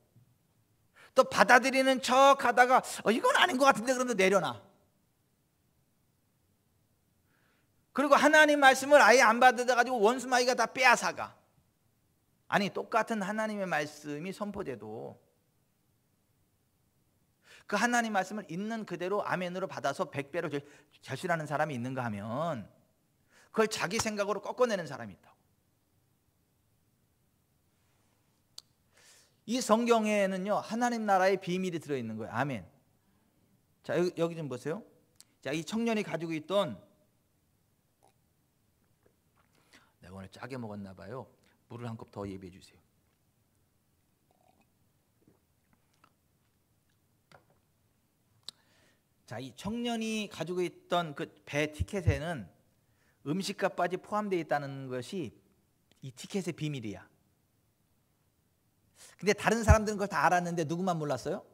A: 또 받아들이는 척 하다가 이건 아닌 것 같은데 그러면 내려놔. 그리고 하나님 말씀을 아예 안 받아가지고 원수마귀가 다 빼앗아가. 아니, 똑같은 하나님의 말씀이 선포돼도 그 하나님 말씀을 있는 그대로 아멘으로 받아서 100배로 절실하는 사람이 있는가 하면 그걸 자기 생각으로 꺾어내는 사람이 있다고. 이 성경에는요, 하나님 나라의 비밀이 들어있는 거예요. 아멘. 자, 여기 좀 보세요. 자, 이 청년이 가지고 있던, 내가 오늘 짜게 먹었나 봐요. 물을 한 컵 더 예비해 주세요. 자, 이 청년이 가지고 있던 그 배 티켓에는 음식값까지 포함되어 있다는 것이 이 티켓의 비밀이야. 근데 다른 사람들은 그걸 다 알았는데 누구만 몰랐어요?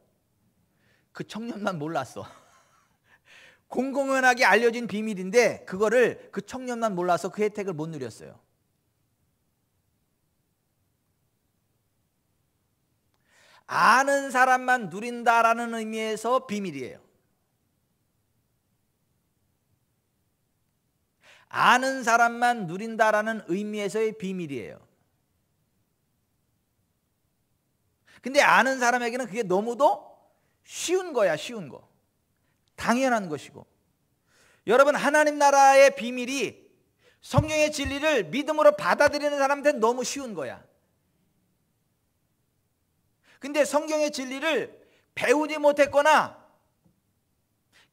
A: 그 청년만 몰랐어. 공공연하게 알려진 비밀인데 그거를 그 청년만 몰라서 그 혜택을 못 누렸어요. 아는 사람만 누린다라는 의미에서 비밀이에요. 아는 사람만 누린다라는 의미에서의 비밀이에요. 근데 아는 사람에게는 그게 너무도 쉬운 거야. 쉬운 거. 당연한 것이고. 여러분, 하나님 나라의 비밀이 성경의 진리를 믿음으로 받아들이는 사람한테는 너무 쉬운 거야. 근데 성경의 진리를 배우지 못했거나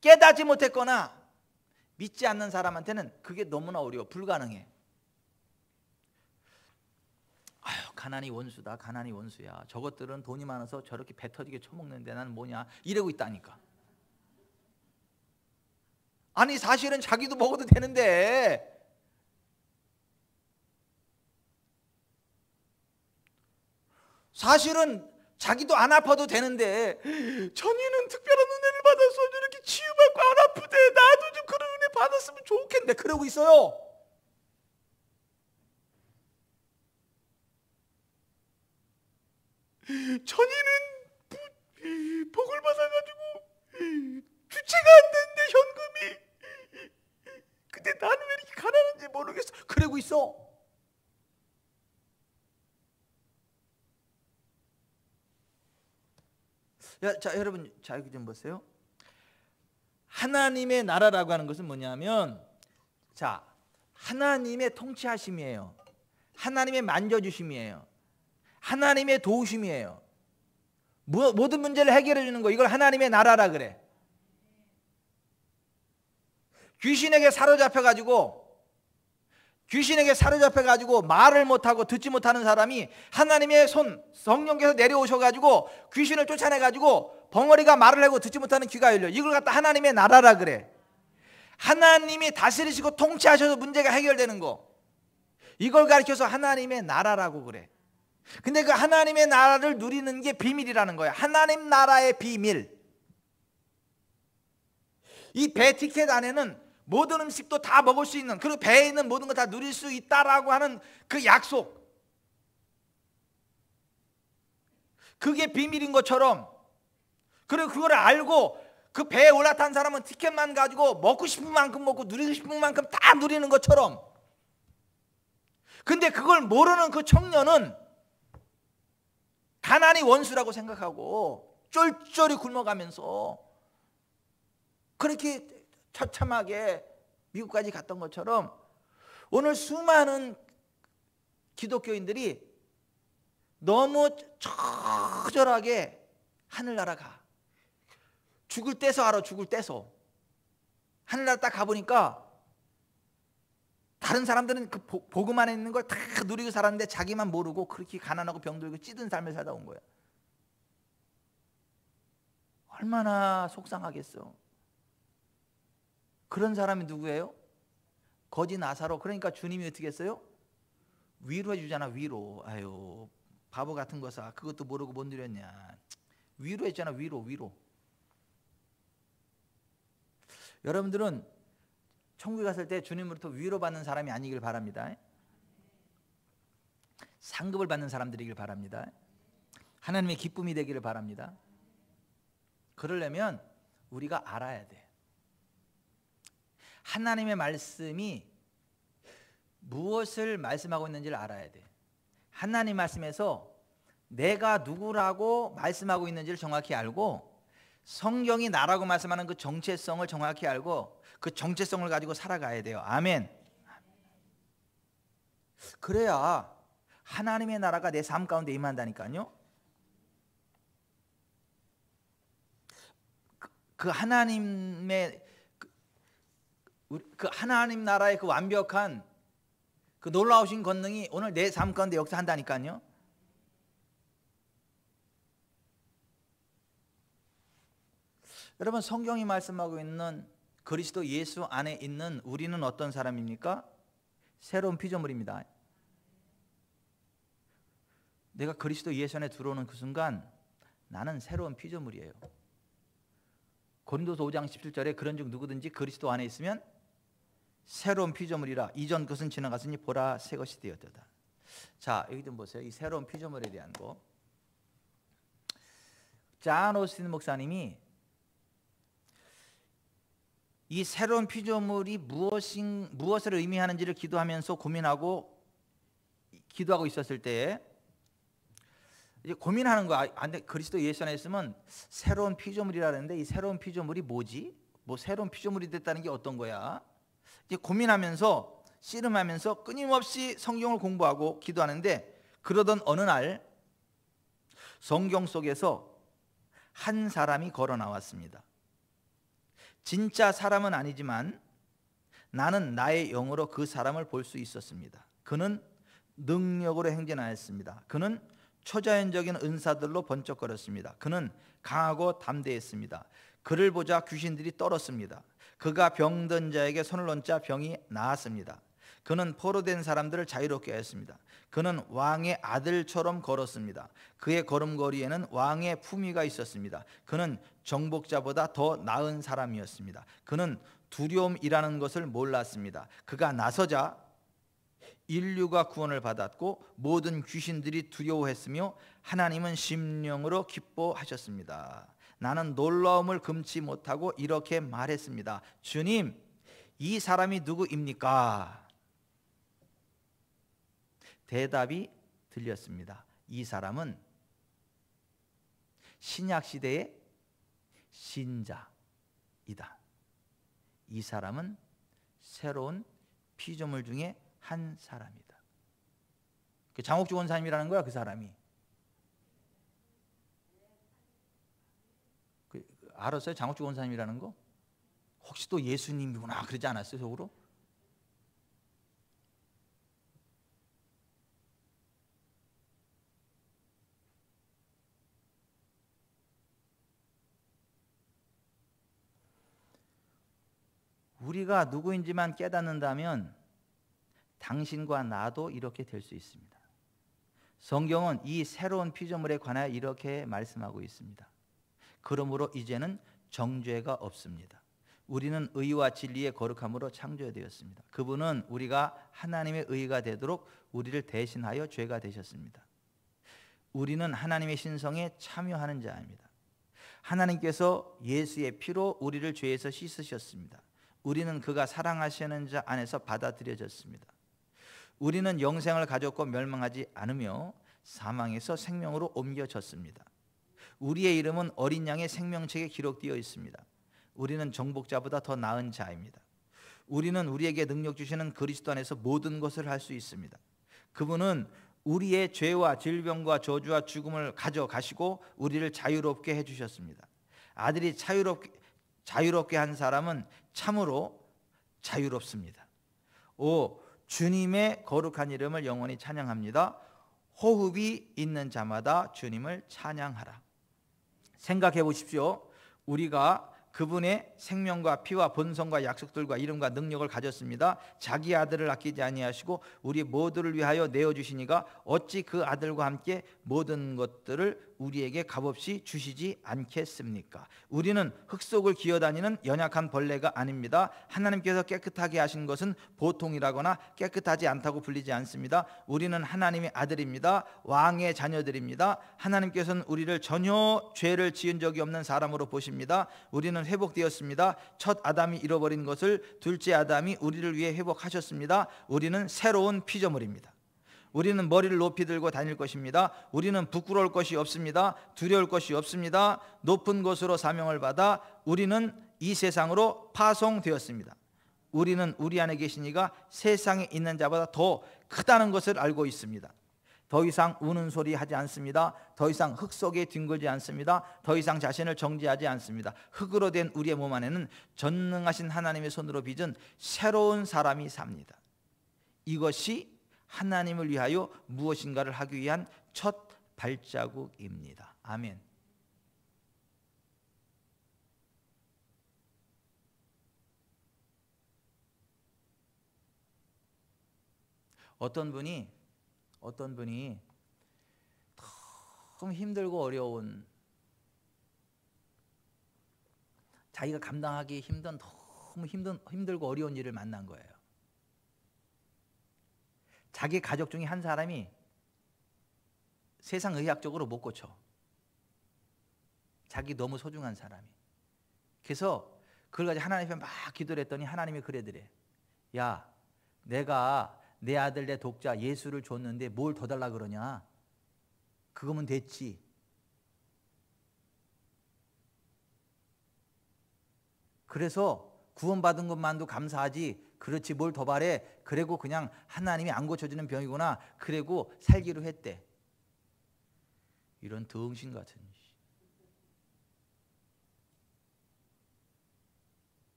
A: 깨닫지 못했거나 믿지 않는 사람한테는 그게 너무나 어려워. 불가능해. 아유, 가난이 원수다. 가난이 원수야. 저것들은 돈이 많아서 저렇게 배 터지게 처먹는데 나는 뭐냐, 이러고 있다니까. 아니, 사실은 자기도 먹어도 되는데. 사실은 자기도 안 아파도 되는데 전이는 특별한 은혜를 받아서 저렇게 치유받고 안 아프대. 좋겠는데 그러고 있어요. 전이는 복을 받아가지고 주체가 안 되는데 현금이. 근데 나는 왜 이렇게 가난한지 모르겠어. 그러고 있어. 자, 여러분, 자, 여기 좀 보세요. 하나님의 나라라고 하는 것은 뭐냐면, 자, 하나님의 통치하심이에요. 하나님의 만져주심이에요. 하나님의 도우심이에요. 모든 문제를 해결해 주는 거, 이걸 하나님의 나라라 그래. 귀신에게 사로잡혀가지고 말을 못하고 듣지 못하는 사람이 하나님의 손, 성령께서 내려오셔가지고 귀신을 쫓아내가지고 벙어리가 말을 하고 듣지 못하는 귀가 열려. 이걸 갖다 하나님의 나라라 그래. 하나님이 다스리시고 통치하셔서 문제가 해결되는 거, 이걸 가르쳐서 하나님의 나라라고 그래. 근데 그 하나님의 나라를 누리는 게 비밀이라는 거야. 하나님 나라의 비밀. 이 배 티켓 안에는 모든 음식도 다 먹을 수 있는, 그리고 배에 있는 모든 거 다 누릴 수 있다라고 하는 그 약속, 그게 비밀인 것처럼, 그리고 그걸 알고 그 배에 올라탄 사람은 티켓만 가지고 먹고 싶은 만큼 먹고 누리고 싶은 만큼 다 누리는 것처럼. 근데 그걸 모르는 그 청년은 가난이 원수라고 생각하고 쫄쫄이 굶어가면서 그렇게 처참하게 미국까지 갔던 것처럼, 오늘 수많은 기독교인들이 너무 처절하게 하늘나라 가. 죽을 떼서 알아. 죽을 떼서. 하늘나라 딱 가보니까 다른 사람들은 그 복음 안에 있는 걸 다 누리고 살았는데 자기만 모르고 그렇게 가난하고 병들고 찌든 삶을 살다 온 거야. 얼마나 속상하겠어. 그런 사람이 누구예요? 거지 나사로. 그러니까 주님이 어떻게 했어요? 위로해 주잖아. 위로. 아유, 바보 같은 거사. 그것도 모르고 못 누렸냐. 위로해 주잖아. 위로. 여러분들은 천국에 갔을 때 주님으로부터 위로받는 사람이 아니길 바랍니다. 상급을 받는 사람들이길 바랍니다. 하나님의 기쁨이 되기를 바랍니다. 그러려면 우리가 알아야 돼. 하나님의 말씀이 무엇을 말씀하고 있는지를 알아야 돼. 하나님 말씀에서 내가 누구라고 말씀하고 있는지를 정확히 알고, 성경이 나라고 말씀하는 그 정체성을 정확히 알고 그 정체성을 가지고 살아가야 돼요. 아멘. 그래야 하나님의 나라가 내 삶 가운데 임한다니까요. 그 하나님의 그 하나님 나라의 그 완벽한 그 놀라우신 권능이 오늘 내 삶 가운데 역사한다니까요. 여러분, 성경이 말씀하고 있는 그리스도 예수 안에 있는 우리는 어떤 사람입니까? 새로운 피조물입니다. 내가 그리스도 예수 안에 들어오는 그 순간 나는 새로운 피조물이에요. 고린도서 5장 17절에 그런즉 누구든지 그리스도 안에 있으면 새로운 피조물이라. 이전 것은 지나갔으니 보라 새 것이 되었도다. 자, 여기 좀 보세요. 이 새로운 피조물에 대한 거. 존 오스틴 목사님이 이 새로운 피조물이 무엇을 의미하는지를 기도하고 있었을 때에 이제 고민하는 거야. 그리스도 예수 안에 있으면 새로운 피조물이라는데 이 새로운 피조물이 뭐지? 뭐 새로운 피조물이 됐다는 게 어떤 거야? 이제 고민하면서 씨름하면서 끊임없이 성경을 공부하고 기도하는데, 그러던 어느 날 성경 속에서 한 사람이 걸어 나왔습니다. 진짜 사람은 아니지만 나는 나의 영으로 그 사람을 볼 수 있었습니다. 그는 능력으로 행진하였습니다. 그는 초자연적인 은사들로 번쩍거렸습니다. 그는 강하고 담대했습니다. 그를 보자 귀신들이 떨었습니다. 그가 병든 자에게 손을 얹자 병이 나았습니다. 그는 포로된 사람들을 자유롭게 하였습니다. 그는 왕의 아들처럼 걸었습니다. 그의 걸음걸이에는 왕의 품위가 있었습니다. 그는 정복자보다 더 나은 사람이었습니다. 그는 두려움이라는 것을 몰랐습니다. 그가 나서자 인류가 구원을 받았고 모든 귀신들이 두려워했으며 하나님은 심령으로 기뻐하셨습니다. 나는 놀라움을 금치 못하고 이렇게 말했습니다. 주님, 이 사람이 누구입니까? 대답이 들렸습니다. 이 사람은 신약 시대의 신자이다. 이 사람은 새로운 피조물 중에 한 사람이다. 장옥주 원사님이라는 거야, 그 사람이. 알았어요? 장옥주 원사님이라는 거? 혹시 또 예수님이구나 그러지 않았어요, 속으로? 우리가 누구인지만 깨닫는다면 당신과 나도 이렇게 될 수 있습니다. 성경은 이 새로운 피조물에 관하여 이렇게 말씀하고 있습니다. 그러므로 이제는 정죄가 없습니다. 우리는 의와 진리의 거룩함으로 창조되었습니다. 그분은 우리가 하나님의 의가 되도록 우리를 대신하여 죄가 되셨습니다. 우리는 하나님의 신성에 참여하는 자입니다. 하나님께서 예수의 피로 우리를 죄에서 씻으셨습니다. 우리는 그가 사랑하시는 자 안에서 받아들여졌습니다. 우리는 영생을 가졌고 멸망하지 않으며 사망에서 생명으로 옮겨졌습니다. 우리의 이름은 어린 양의 생명책에 기록되어 있습니다. 우리는 정복자보다 더 나은 자입니다. 우리는 우리에게 능력 주시는 그리스도 안에서 모든 것을 할 수 있습니다. 그분은 우리의 죄와 질병과 저주와 죽음을 가져가시고 우리를 자유롭게 해주셨습니다. 아들이 자유롭게 한 사람은 참으로 자유롭습니다. 오, 주님의 거룩한 이름을 영원히 찬양합니다. 호흡이 있는 자마다 주님을 찬양하라. 생각해 보십시오. 우리가 그분의 생명과 피와 본성과 약속들과 이름과 능력을 가졌습니다. 자기 아들을 아끼지 아니하시고 우리 모두를 위하여 내어주시니가 어찌 그 아들과 함께 모든 것들을 우리에게 값없이 주시지 않겠습니까? 우리는 흙 속을 기어다니는 연약한 벌레가 아닙니다. 하나님께서 깨끗하게 하신 것은 보통이라거나 깨끗하지 않다고 불리지 않습니다. 우리는 하나님의 아들입니다. 왕의 자녀들입니다. 하나님께서는 우리를 전혀 죄를 지은 적이 없는 사람으로 보십니다. 우리는 회복되었습니다. 첫 아담이 잃어버린 것을 둘째 아담이 우리를 위해 회복하셨습니다. 우리는 새로운 피조물입니다. 우리는 머리를 높이 들고 다닐 것입니다. 우리는 부끄러울 것이 없습니다. 두려울 것이 없습니다. 높은 곳으로 사명을 받아 우리는 이 세상으로 파송되었습니다. 우리는 우리 안에 계신 이가 세상에 있는 자보다 더 크다는 것을 알고 있습니다. 더 이상 우는 소리 하지 않습니다. 더 이상 흙 속에 뒹굴지 않습니다. 더 이상 자신을 정죄하지 않습니다. 흙으로 된 우리의 몸 안에는 전능하신 하나님의 손으로 빚은 새로운 사람이 삽니다. 이것이 하나님을 위하여 무엇인가를 하기 위한 첫 발자국입니다. 아멘. 어떤 분이 너무 힘들고 어려운, 자기가 감당하기 힘든 너무 힘들고 어려운 일을 만난 거예요. 자기 가족 중에 한 사람이 세상 의학적으로 못 고쳐. 자기 너무 소중한 사람이. 그래서 그걸 가지고 하나님 앞에 막 기도를 했더니 하나님이 그래더래. 야, 내가 내 아들 내 독자 예수를 줬는데 뭘 더 달라 그러냐? 그거면 됐지. 그래서 구원받은 것만도 감사하지, 그렇지 뭘 더 바래? 그리고 그냥 하나님이 안 고쳐주는 병이구나, 그리고 살기로 했대. 이런 등신 같은.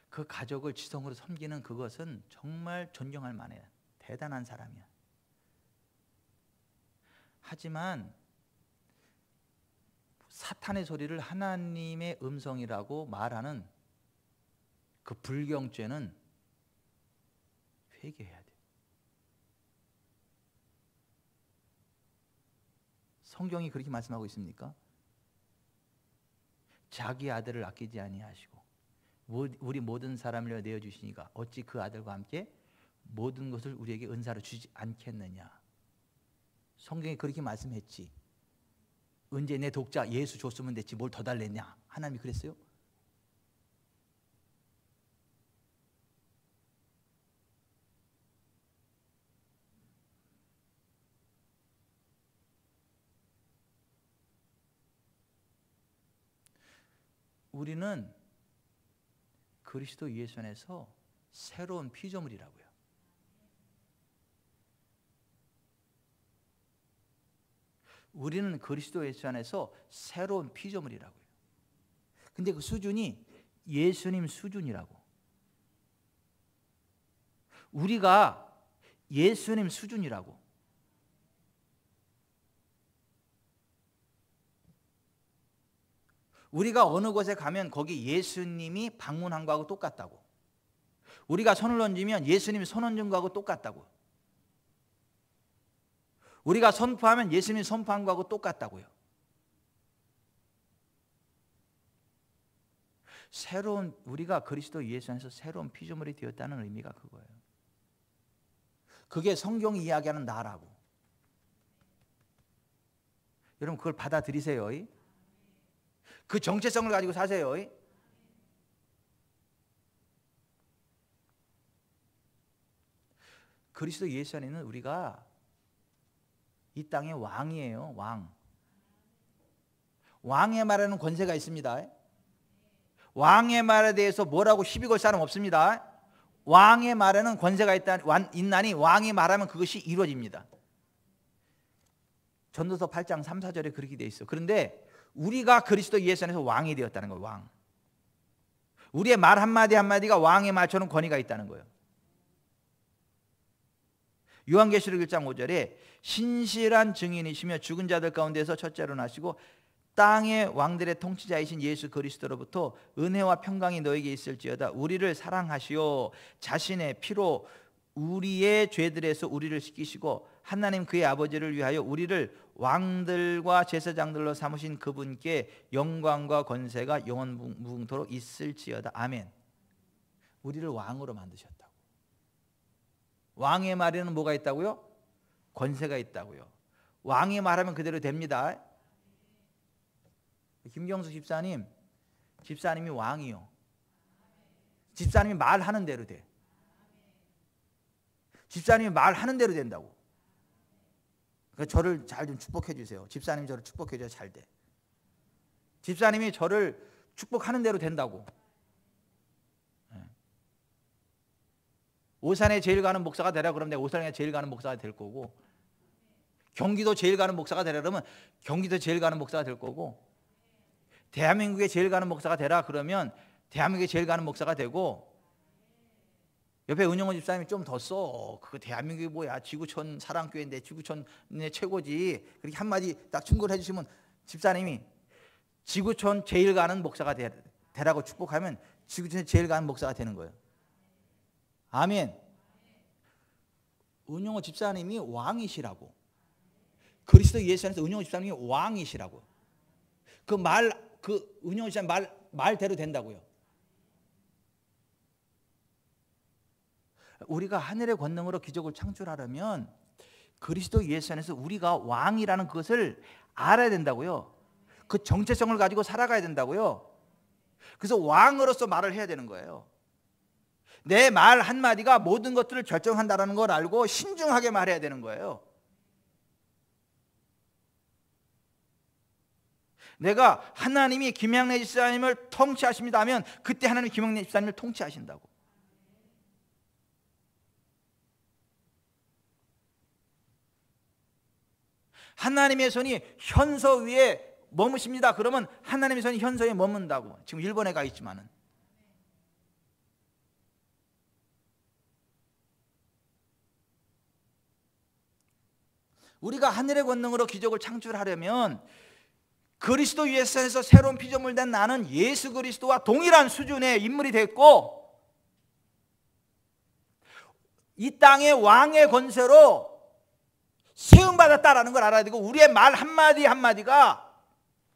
A: 그 가족을 지성으로 섬기는 그것은 정말 존경할 만해. 대단한 사람이야. 하지만 사탄의 소리를 하나님의 음성이라고 말하는 그 불경죄는 회개해야 돼. 성경이 그렇게 말씀하고 있습니까? 자기 아들을 아끼지 아니하시고 우리 모든 사람을 위하여 내어주시니까 어찌 그 아들과 함께 모든 것을 우리에게 은사로 주지 않겠느냐. 성경이 그렇게 말씀했지. 언제 내 독자 예수 줬으면 됐지 뭘 더 달랬냐. 하나님이 그랬어요? 우리는 그리스도 예수 안에서 새로운 피조물이라고요. 우리는 그리스도 예수 안에서 새로운 피조물이라고요. 근데 그 수준이 예수님 수준이라고. 우리가 예수님 수준이라고. 우리가 어느 곳에 가면 거기 예수님이 방문한 거하고 똑같다고. 우리가 손을 얹으면 예수님이 손 얹은 거하고 똑같다고. 우리가 선포하면 예수님이 선포한 거하고 똑같다고요. 우리가 그리스도 예수 안에서 새로운 피조물이 되었다는 의미가 그거예요. 그게 성경이 이야기하는 나라고. 여러분 그걸 받아들이세요. 그 정체성을 가지고 사세요. 그리스도 예수 안에는 우리가 이 땅의 왕이에요. 왕의 말에는 권세가 있습니다. 왕의 말에 대해서 뭐라고 시비 걸 사람 없습니다. 왕의 말에는 권세가 있나니 왕이 말하면 그것이 이루어집니다. 전도서 8장 3, 4절에 그렇게 돼 있어. 그런데 우리가 그리스도 예수 안에서 왕이 되었다는 거예요. 왕. 우리의 말 한마디 한마디가 왕의 말처럼 권위가 있다는 거예요. 요한계시록 1장 5절에 신실한 증인이시며 죽은 자들 가운데서 첫째로 나시고 땅의 왕들의 통치자이신 예수 그리스도로부터 은혜와 평강이 너에게 있을지어다. 우리를 사랑하시오 자신의 피로 우리의 죄들에서 우리를 씻기시고 하나님 그의 아버지를 위하여 우리를 왕들과 제사장들로 삼으신 그분께 영광과 권세가 영원무궁토록 있을지어다. 아멘. 우리를 왕으로 만드셨다고. 왕의 말에는 뭐가 있다고요? 권세가 있다고요. 왕이 말하면 그대로 됩니다. 김경수 집사님이 왕이요. 집사님이 말하는 대로 돼. 집사님이 말하는 대로 된다고. 그러니까 저를 잘 좀 축복해 주세요. 집사님이 저를 축복해 줘야 잘 돼. 집사님이 저를 축복하는 대로 된다고. 오산에 제일 가는 목사가 되라 그러면 내가 오산에 제일 가는 목사가 될 거고, 경기도 제일 가는 목사가 되라 그러면 경기도 제일 가는 목사가 될 거고, 대한민국에 제일 가는 목사가 되라 그러면 대한민국에 제일 가는 목사가 되고, 옆에 은영호 집사님이 좀 더 써. 그거 대한민국이 뭐야? 지구촌 사랑교회인데 지구촌의 최고지. 그렇게 한마디 딱 충고를 해주시면 집사님이 지구촌 제일 가는 목사가 되라고 축복하면 지구촌 제일 가는 목사가 되는 거예요. 아멘. 은영호 집사님이 왕이시라고. 그리스도 예수 안에서 은영호 집사님이 왕이시라고. 그 은영호 집사님 말대로 된다고요. 우리가 하늘의 권능으로 기적을 창출하려면 그리스도 예수 안에서 우리가 왕이라는 것을 알아야 된다고요. 그 정체성을 가지고 살아가야 된다고요. 그래서 왕으로서 말을 해야 되는 거예요. 내 말 한마디가 모든 것들을 결정한다는 걸 알고 신중하게 말해야 되는 거예요. 내가 하나님이 김양래 집사님을 통치하십니다 하면 그때 하나님이 김양래 집사님을 통치하신다고. 하나님의 손이 현서 위에 머무십니다 그러면 하나님의 손이 현서에 머문다고. 지금 일본에 가 있지만은 우리가 하늘의 권능으로 기적을 창출하려면 그리스도 예수에서 새로운 피조물 된 나는 예수 그리스도와 동일한 수준의 인물이 됐고 이 땅의 왕의 권세로 세움받았다라는 걸 알아야 되고 우리의 말 한마디 한마디가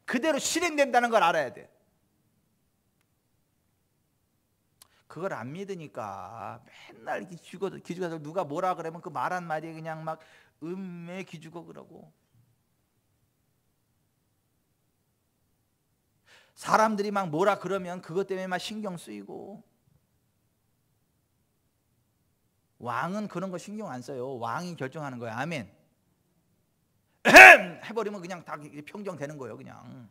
A: 그대로 실행된다는 걸 알아야 돼. 그걸 안 믿으니까 맨날 기죽어서 누가 뭐라 그러면 그 말 한마디에 그냥 막 기죽어 그러고, 사람들이 막 뭐라 그러면 그것 때문에 막 신경 쓰이고. 왕은 그런 거 신경 안 써요. 왕이 결정하는 거예요. 아멘. 해버리면 그냥 다 평정되는 거예요, 그냥.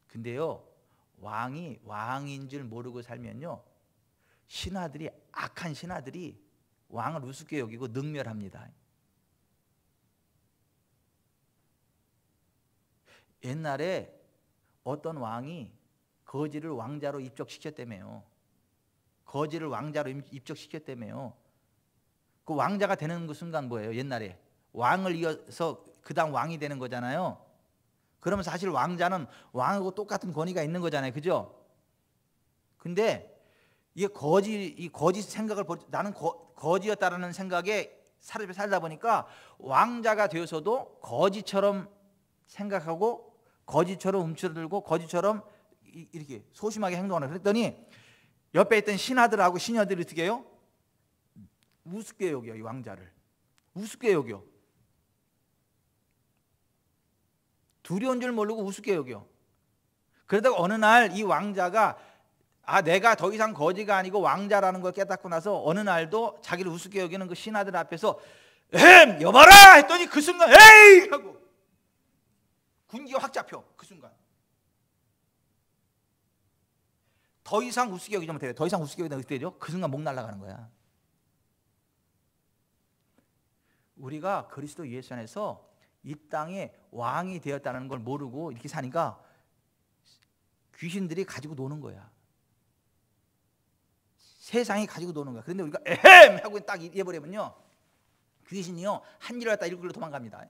A: 근데요, 왕이 왕인 줄 모르고 살면요, 신하들이, 악한 신하들이 왕을 우습게 여기고 능멸합니다. 옛날에 어떤 왕이 거지를 왕자로 입적시켰다며요. 거지를 왕자로 입적시켰다며요. 그 왕자가 되는 그 순간 뭐예요? 옛날에 왕을 이어서 그 다음 왕이 되는 거잖아요. 그러면 사실 왕자는 왕하고 똑같은 권위가 있는 거잖아요, 그죠? 근데 이게 거지 생각을 나는 거지였다라는 생각에 살다 보니까 왕자가 되어서도 거지처럼 생각하고 거지처럼 움츠러들고 거지처럼 이렇게 소심하게 행동하는. 그랬더니 옆에 있던 신하들하고 시녀들이 어떻게 해요? 우습게 여겨. 이 왕자를 우습게 여겨. 두려운 줄 모르고 우습게 여겨. 그러다가 어느 날 이 왕자가 내가 더 이상 거지가 아니고 왕자라는 걸 깨닫고 나서 어느 날도 자기를 우습게 여기는 그 신하들 앞에서 여봐라 했더니 그 순간 에이 하고 군기가 확 잡혀. 그 순간 더 이상 우습게 여기지 못해요. 더 이상 우습게 여기다 어떻게 되죠? 그 순간 목 날아가는 거야. 우리가 그리스도 예수 안에서 이 땅에 왕이 되었다는 걸 모르고 이렇게 사니까 귀신들이 가지고 노는 거야. 세상이 가지고 노는 거야. 그런데 우리가 에헴 하고 딱 이래버리면요, 귀신이요 한 길로 갔다 일길로 도망갑니다.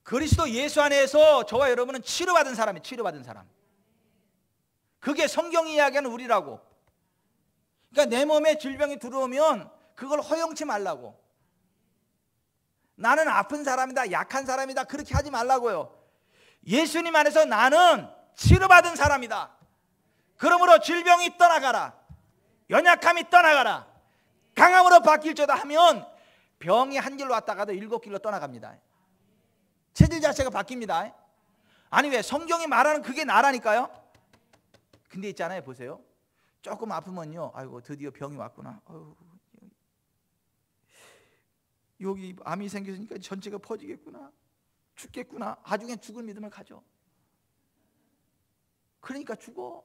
A: 그리스도 예수 안에서 저와 여러분은 치료받은 사람이에요. 치료받은 사람. 그게 성경이 이야기하는 우리라고. 그러니까 내 몸에 질병이 들어오면 그걸 허용치 말라고. 나는 아픈 사람이다, 약한 사람이다, 그렇게 하지 말라고요. 예수님 안에서 나는 치료받은 사람이다. 그러므로 질병이 떠나가라, 연약함이 떠나가라, 강함으로 바뀔지어다 하면 병이 한 길로 왔다가도 7길로 떠나갑니다. 체질 자체가 바뀝니다. 아니 왜? 성경이 말하는 그게 나라니까요. 근데 있잖아요, 보세요. 조금 아프면요, 아이고 드디어 병이 왔구나, 여기 암이 생겼으니까 전체가 퍼지겠구나, 죽겠구나. 나중에 죽을 믿음을 가져. 그러니까 죽어.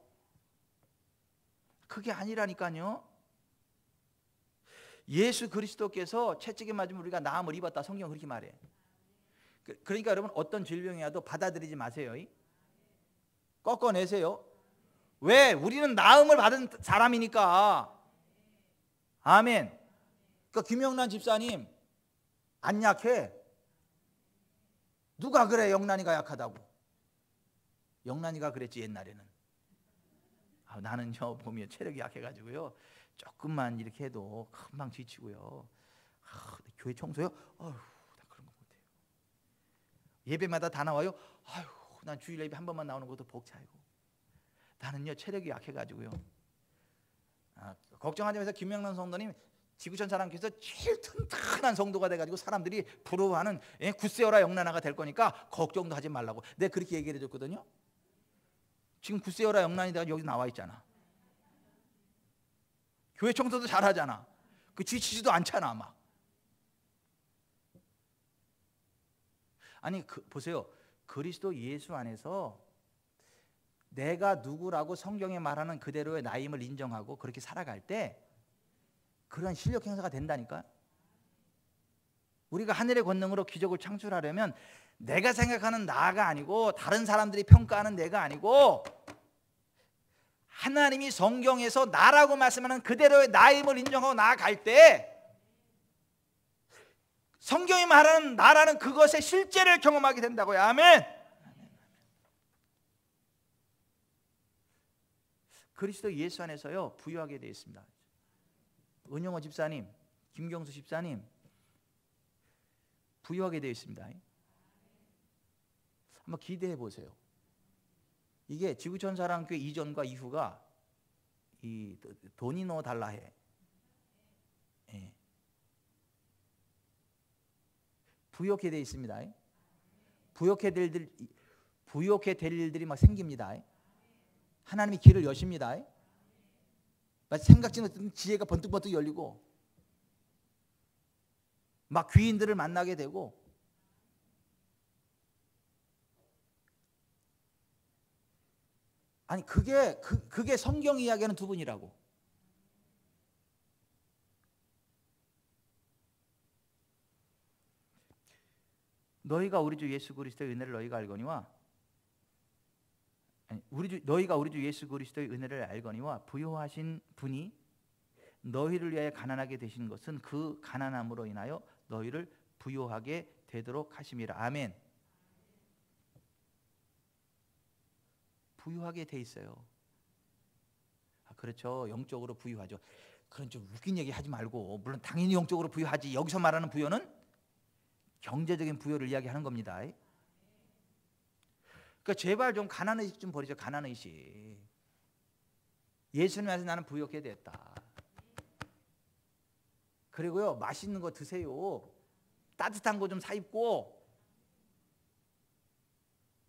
A: 그게 아니라니까요. 예수 그리스도께서 채찍에 맞으면 우리가 나음을 입었다, 성경 그렇게 말해. 그러니까 여러분 어떤 질병이 와도 받아들이지 마세요. 꺾어내세요. 왜? 우리는 나음을 받은 사람이니까. 아멘. 그러니까 김영란 집사님 안 약해. 누가 그래 영란이가 약하다고? 영란이가 그랬지 옛날에는. 나는요 보면 체력이 약해가지고요 조금만 이렇게 해도 금방 지치고요. 교회 청소요? 나 그런 거 못해요. 예배마다 다 나와요? 난 주일 예배 한 번만 나오는 것도 벅차요. 나는요 체력이 약해가지고요. 걱정하지 마세요. 김명란 성도님 지구촌 사람께서 제일 튼튼한 성도가 돼가지고 사람들이 부러워하는 굿세어라 영란아가 될 거니까 걱정도 하지 말라고 내가 그렇게 얘기를 해줬거든요. 지금 굿세어라 영란이 돼가 여기 나와 있잖아. 교회 청소도 잘하잖아. 지치지도 않잖아 막. 아니 보세요. 그리스도 예수 안에서 내가 누구라고 성경에 말하는 그대로의 나임을 인정하고 그렇게 살아갈 때 그런 실력 행사가 된다니까. 우리가 하늘의 권능으로 기적을 창출하려면 내가 생각하는 나가 아니고 다른 사람들이 평가하는 내가 아니고 하나님이 성경에서 나라고 말씀하는 그대로의 나임을 인정하고 나아갈 때 성경이 말하는 나라는 그것의 실제를 경험하게 된다고요. 아멘. 그리스도 예수 안에서요 부유하게 되어 있습니다. 은영호 집사님, 김경수 집사님 부유하게 되어 있습니다. 한번 기대해 보세요. 이게 지구촌 사랑교회 이전과 이후가 이 돈이 넣어 달라 해. 예. 부욕해 되어 있습니다. 부욕해 될 일들이 막 생깁니다. 하나님이 길을 여십니다. 생각지 못한 지혜가 번뜩번뜩 열리고 막 귀인들을 만나게 되고 아니 그게 성경 이야기하는 두 분이라고. 너희가 우리 주 예수 그리스도의 은혜를 너희가 알거니와 너희가 우리 주 예수 그리스도의 은혜를 알거니와 부요하신 분이 너희를 위하여 가난하게 되신 것은 그 가난함으로 인하여 너희를 부요하게 되도록 하심이라. 아멘. 부유하게 돼 있어요. 그렇죠. 영적으로 부유하죠. 그런 좀 웃긴 얘기 하지 말고, 물론 당연히 영적으로 부유하지. 여기서 말하는 부유는 경제적인 부유를 이야기하는 겁니다. 그러니까 제발 좀 가난의식 좀 버리죠. 가난의식. 예수님 안에서 나는 부유하게 됐다. 그리고요 맛있는 거 드세요. 따뜻한 거 좀 사 입고.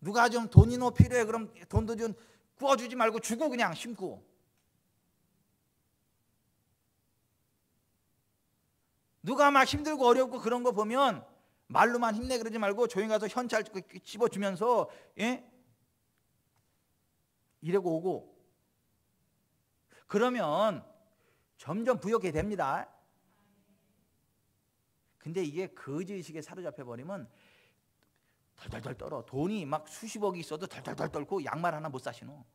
A: 누가 좀 돈이 너 필요해 그럼 돈도 좀 구워주지 말고 주고 그냥 심고. 누가 막 힘들고 어렵고 그런 거 보면 말로만 힘내 그러지 말고 조용히 가서 현찰 집어주면서 이러고 오고. 그러면 점점 부유하게 됩니다. 근데 이게 거지의식에 사로잡혀 버리면 덜덜덜 떨어. 돈이 막 수십억이 있어도 덜덜덜 떨고 양말 하나 못 사시노.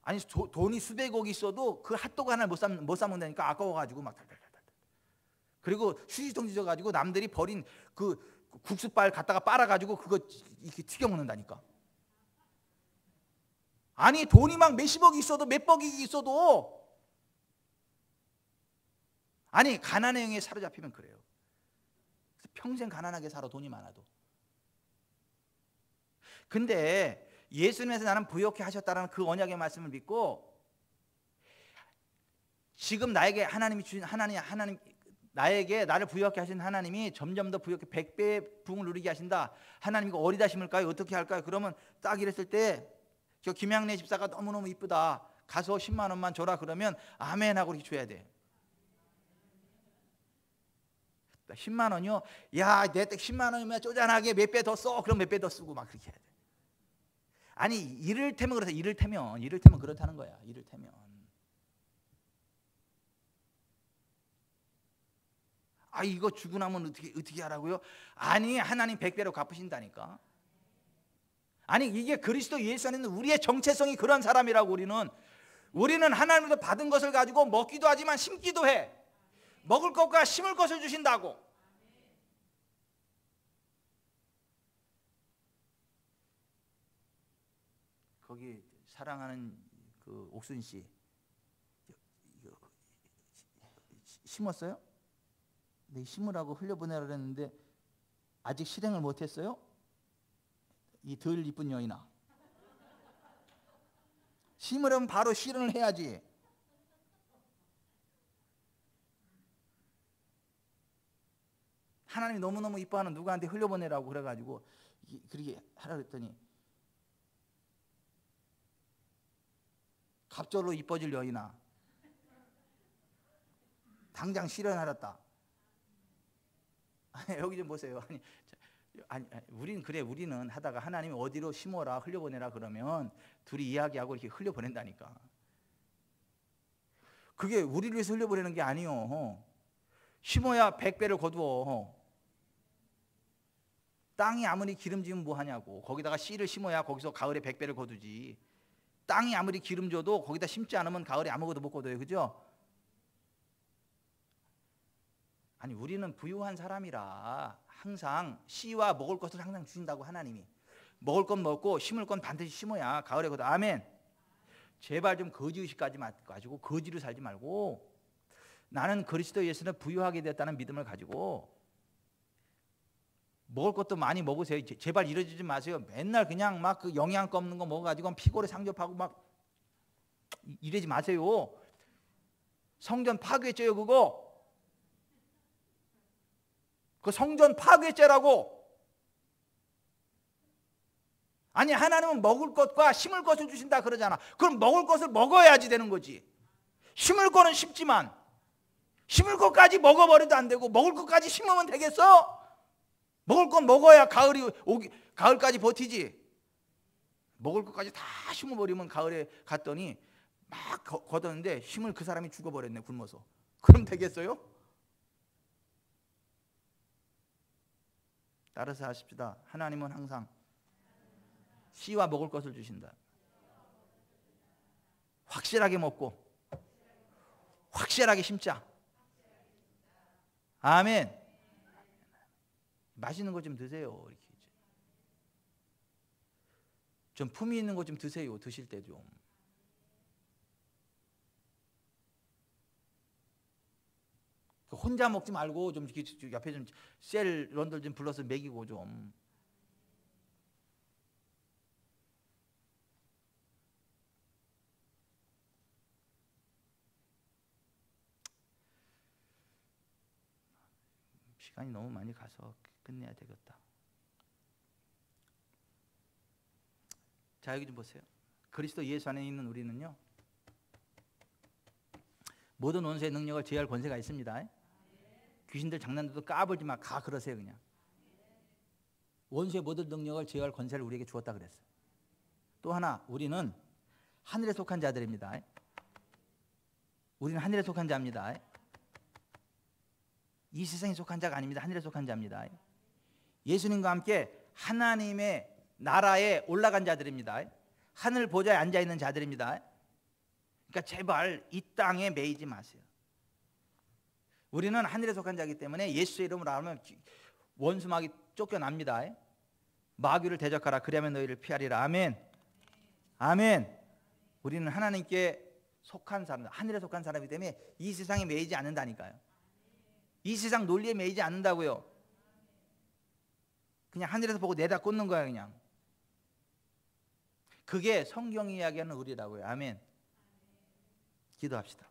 A: 아니 돈이 수백억이 있어도 그 핫도그 하나 못 사먹는다니까 아까워가지고 막 덜덜덜. 그리고 휴지통 찢어가지고 남들이 버린 그 국수빨 갖다가 빨아가지고 그거 이렇게 튀겨 먹는다니까. 아니 돈이 막 몇십억이 있어도 몇백억이 있어도 아니 가난의 영에 사로잡히면 그래요. 평생 가난하게 살아 돈이 많아도. 근데 예수님에서 나는 부욕해 하셨다는 그 언약의 말씀을 믿고 지금 나에게 하나님 나에게 나를 부유하게 하신 하나님이 점점 더 부유하게 100배의 부흥을 누리게 하신다. 하나님 이거 어디다 심을까요? 어떻게 할까요? 그러면 딱 이랬을 때 저 김양래 집사가 너무너무 이쁘다. 가서 10만 원만 줘라 그러면 아멘 하고 이렇게 줘야 돼. 10만 원이요? 야, 내 10만 원이면 쪼잔하게 몇 배 더 써. 그럼 몇 배 더 쓰고 막 그렇게 해야 돼. 아니 이를테면 그렇다. 이를테면 그렇다는 거야. 이를테면. 아 이거 주고 나면 어떻게 하라고요? 아니 하나님 100배로 갚으신다니까. 아니 이게 그리스도 예수 안에 있는 우리의 정체성이 그런 사람이라고. 우리는 하나님으로부터 받은 것을 가지고 먹기도 하지만 심기도 해. 먹을 것과 심을 것을 주신다고. 거기 사랑하는 그 옥순 씨 심었어요? 네, 심으라고 흘려보내라 그랬는데 아직 실행을 못했어요? 이 덜 이쁜 여인아. 심으려면 바로 실행을 해야지. 하나님이 너무너무 이뻐하는 누구한테 흘려보내라고 그래가지고 그렇게 하라 그랬더니 갑절로 이뻐질 여인아 당장 실현하랬다. 여기 좀 보세요. 우리는 하다가 하나님이 어디로 심어라 흘려보내라 그러면 둘이 이야기하고 이렇게 흘려보낸다니까. 그게 우리를 위해서 흘려보내는 게 아니요. 심어야 100배를 거두어. 땅이 아무리 기름지면 뭐하냐고. 거기다가 씨를 심어야 거기서 가을에 100배를 거두지. 땅이 아무리 기름 줘도 거기다 심지 않으면 가을에 아무것도 못 거둬요. 그죠? 아니 우리는 부유한 사람이라 항상 씨와 먹을 것을 항상 주신다고 하나님이. 먹을 건 먹고 심을 건 반드시 심어야 가을에 거둬. 아멘. 제발 좀 거지의식까지 가지고 거지로 살지 말고 나는 그리스도 예수는 부유하게 되었다는 믿음을 가지고 먹을 것도 많이 먹으세요. 제발 이러지 마세요. 맨날 그냥 막 그 영양가 없는 거 먹어가지고 피골에 상접하고 막 이러지 마세요. 성전 파괴죄요 그거. 그 성전 파괴죄라고. 아니 하나님은 먹을 것과 심을 것을 주신다 그러잖아. 그럼 먹을 것을 먹어야지 되는 거지. 심을 거는 심지만 심을 것까지 먹어버려도 안 되고 먹을 것까지 심으면 되겠어? 먹을 건 먹어야 가을까지 버티지. 먹을 것까지 다 심어버리면 가을에 갔더니 막 걷었는데 심을 그 사람이 죽어버렸네 굶어서. 그럼 되겠어요? 따라서 하십시다. 하나님은 항상 씨와 먹을 것을 주신다. 확실하게 먹고 확실하게 심자. 아멘. 맛있는 거 좀 드세요. 이렇게 좀 품위 있는 거 좀 드세요. 드실 때 좀. 혼자 먹지 말고 좀 옆에 좀 셀런들 좀 불러서 먹이고 좀. 시간이 너무 많이 가서 끝내야 되겠다. 자 여기 좀 보세요. 그리스도 예수 안에 있는 우리는요 모든 원수의 능력을 제어할 권세가 있습니다. 귀신들 장난들도 까불지 마. 가 그러세요 그냥. 원수의 모든 능력을 제어할 권세를 우리에게 주었다 그랬어요. 또 하나 우리는 하늘에 속한 자들입니다. 우리는 하늘에 속한 자입니다. 이 세상에 속한 자가 아닙니다. 하늘에 속한 자입니다. 예수님과 함께 하나님의 나라에 올라간 자들입니다. 하늘 보좌에 앉아있는 자들입니다. 그러니까 제발 이 땅에 매이지 마세요. 우리는 하늘에 속한 자이기 때문에 예수의 이름으로 하면 원수마귀 쫓겨납니다. 마귀를 대적하라. 그리하면 너희를 피하리라. 아멘. 아멘. 우리는 하나님께 속한 사람, 하늘에 속한 사람이기 때문에 이 세상에 매이지 않는다니까요. 이 세상 논리에 매이지 않는다고요. 그냥 하늘에서 보고 내다 꽂는 거야 그냥. 그게 성경이 이야기하는 우리라고요. 아멘. 기도합시다.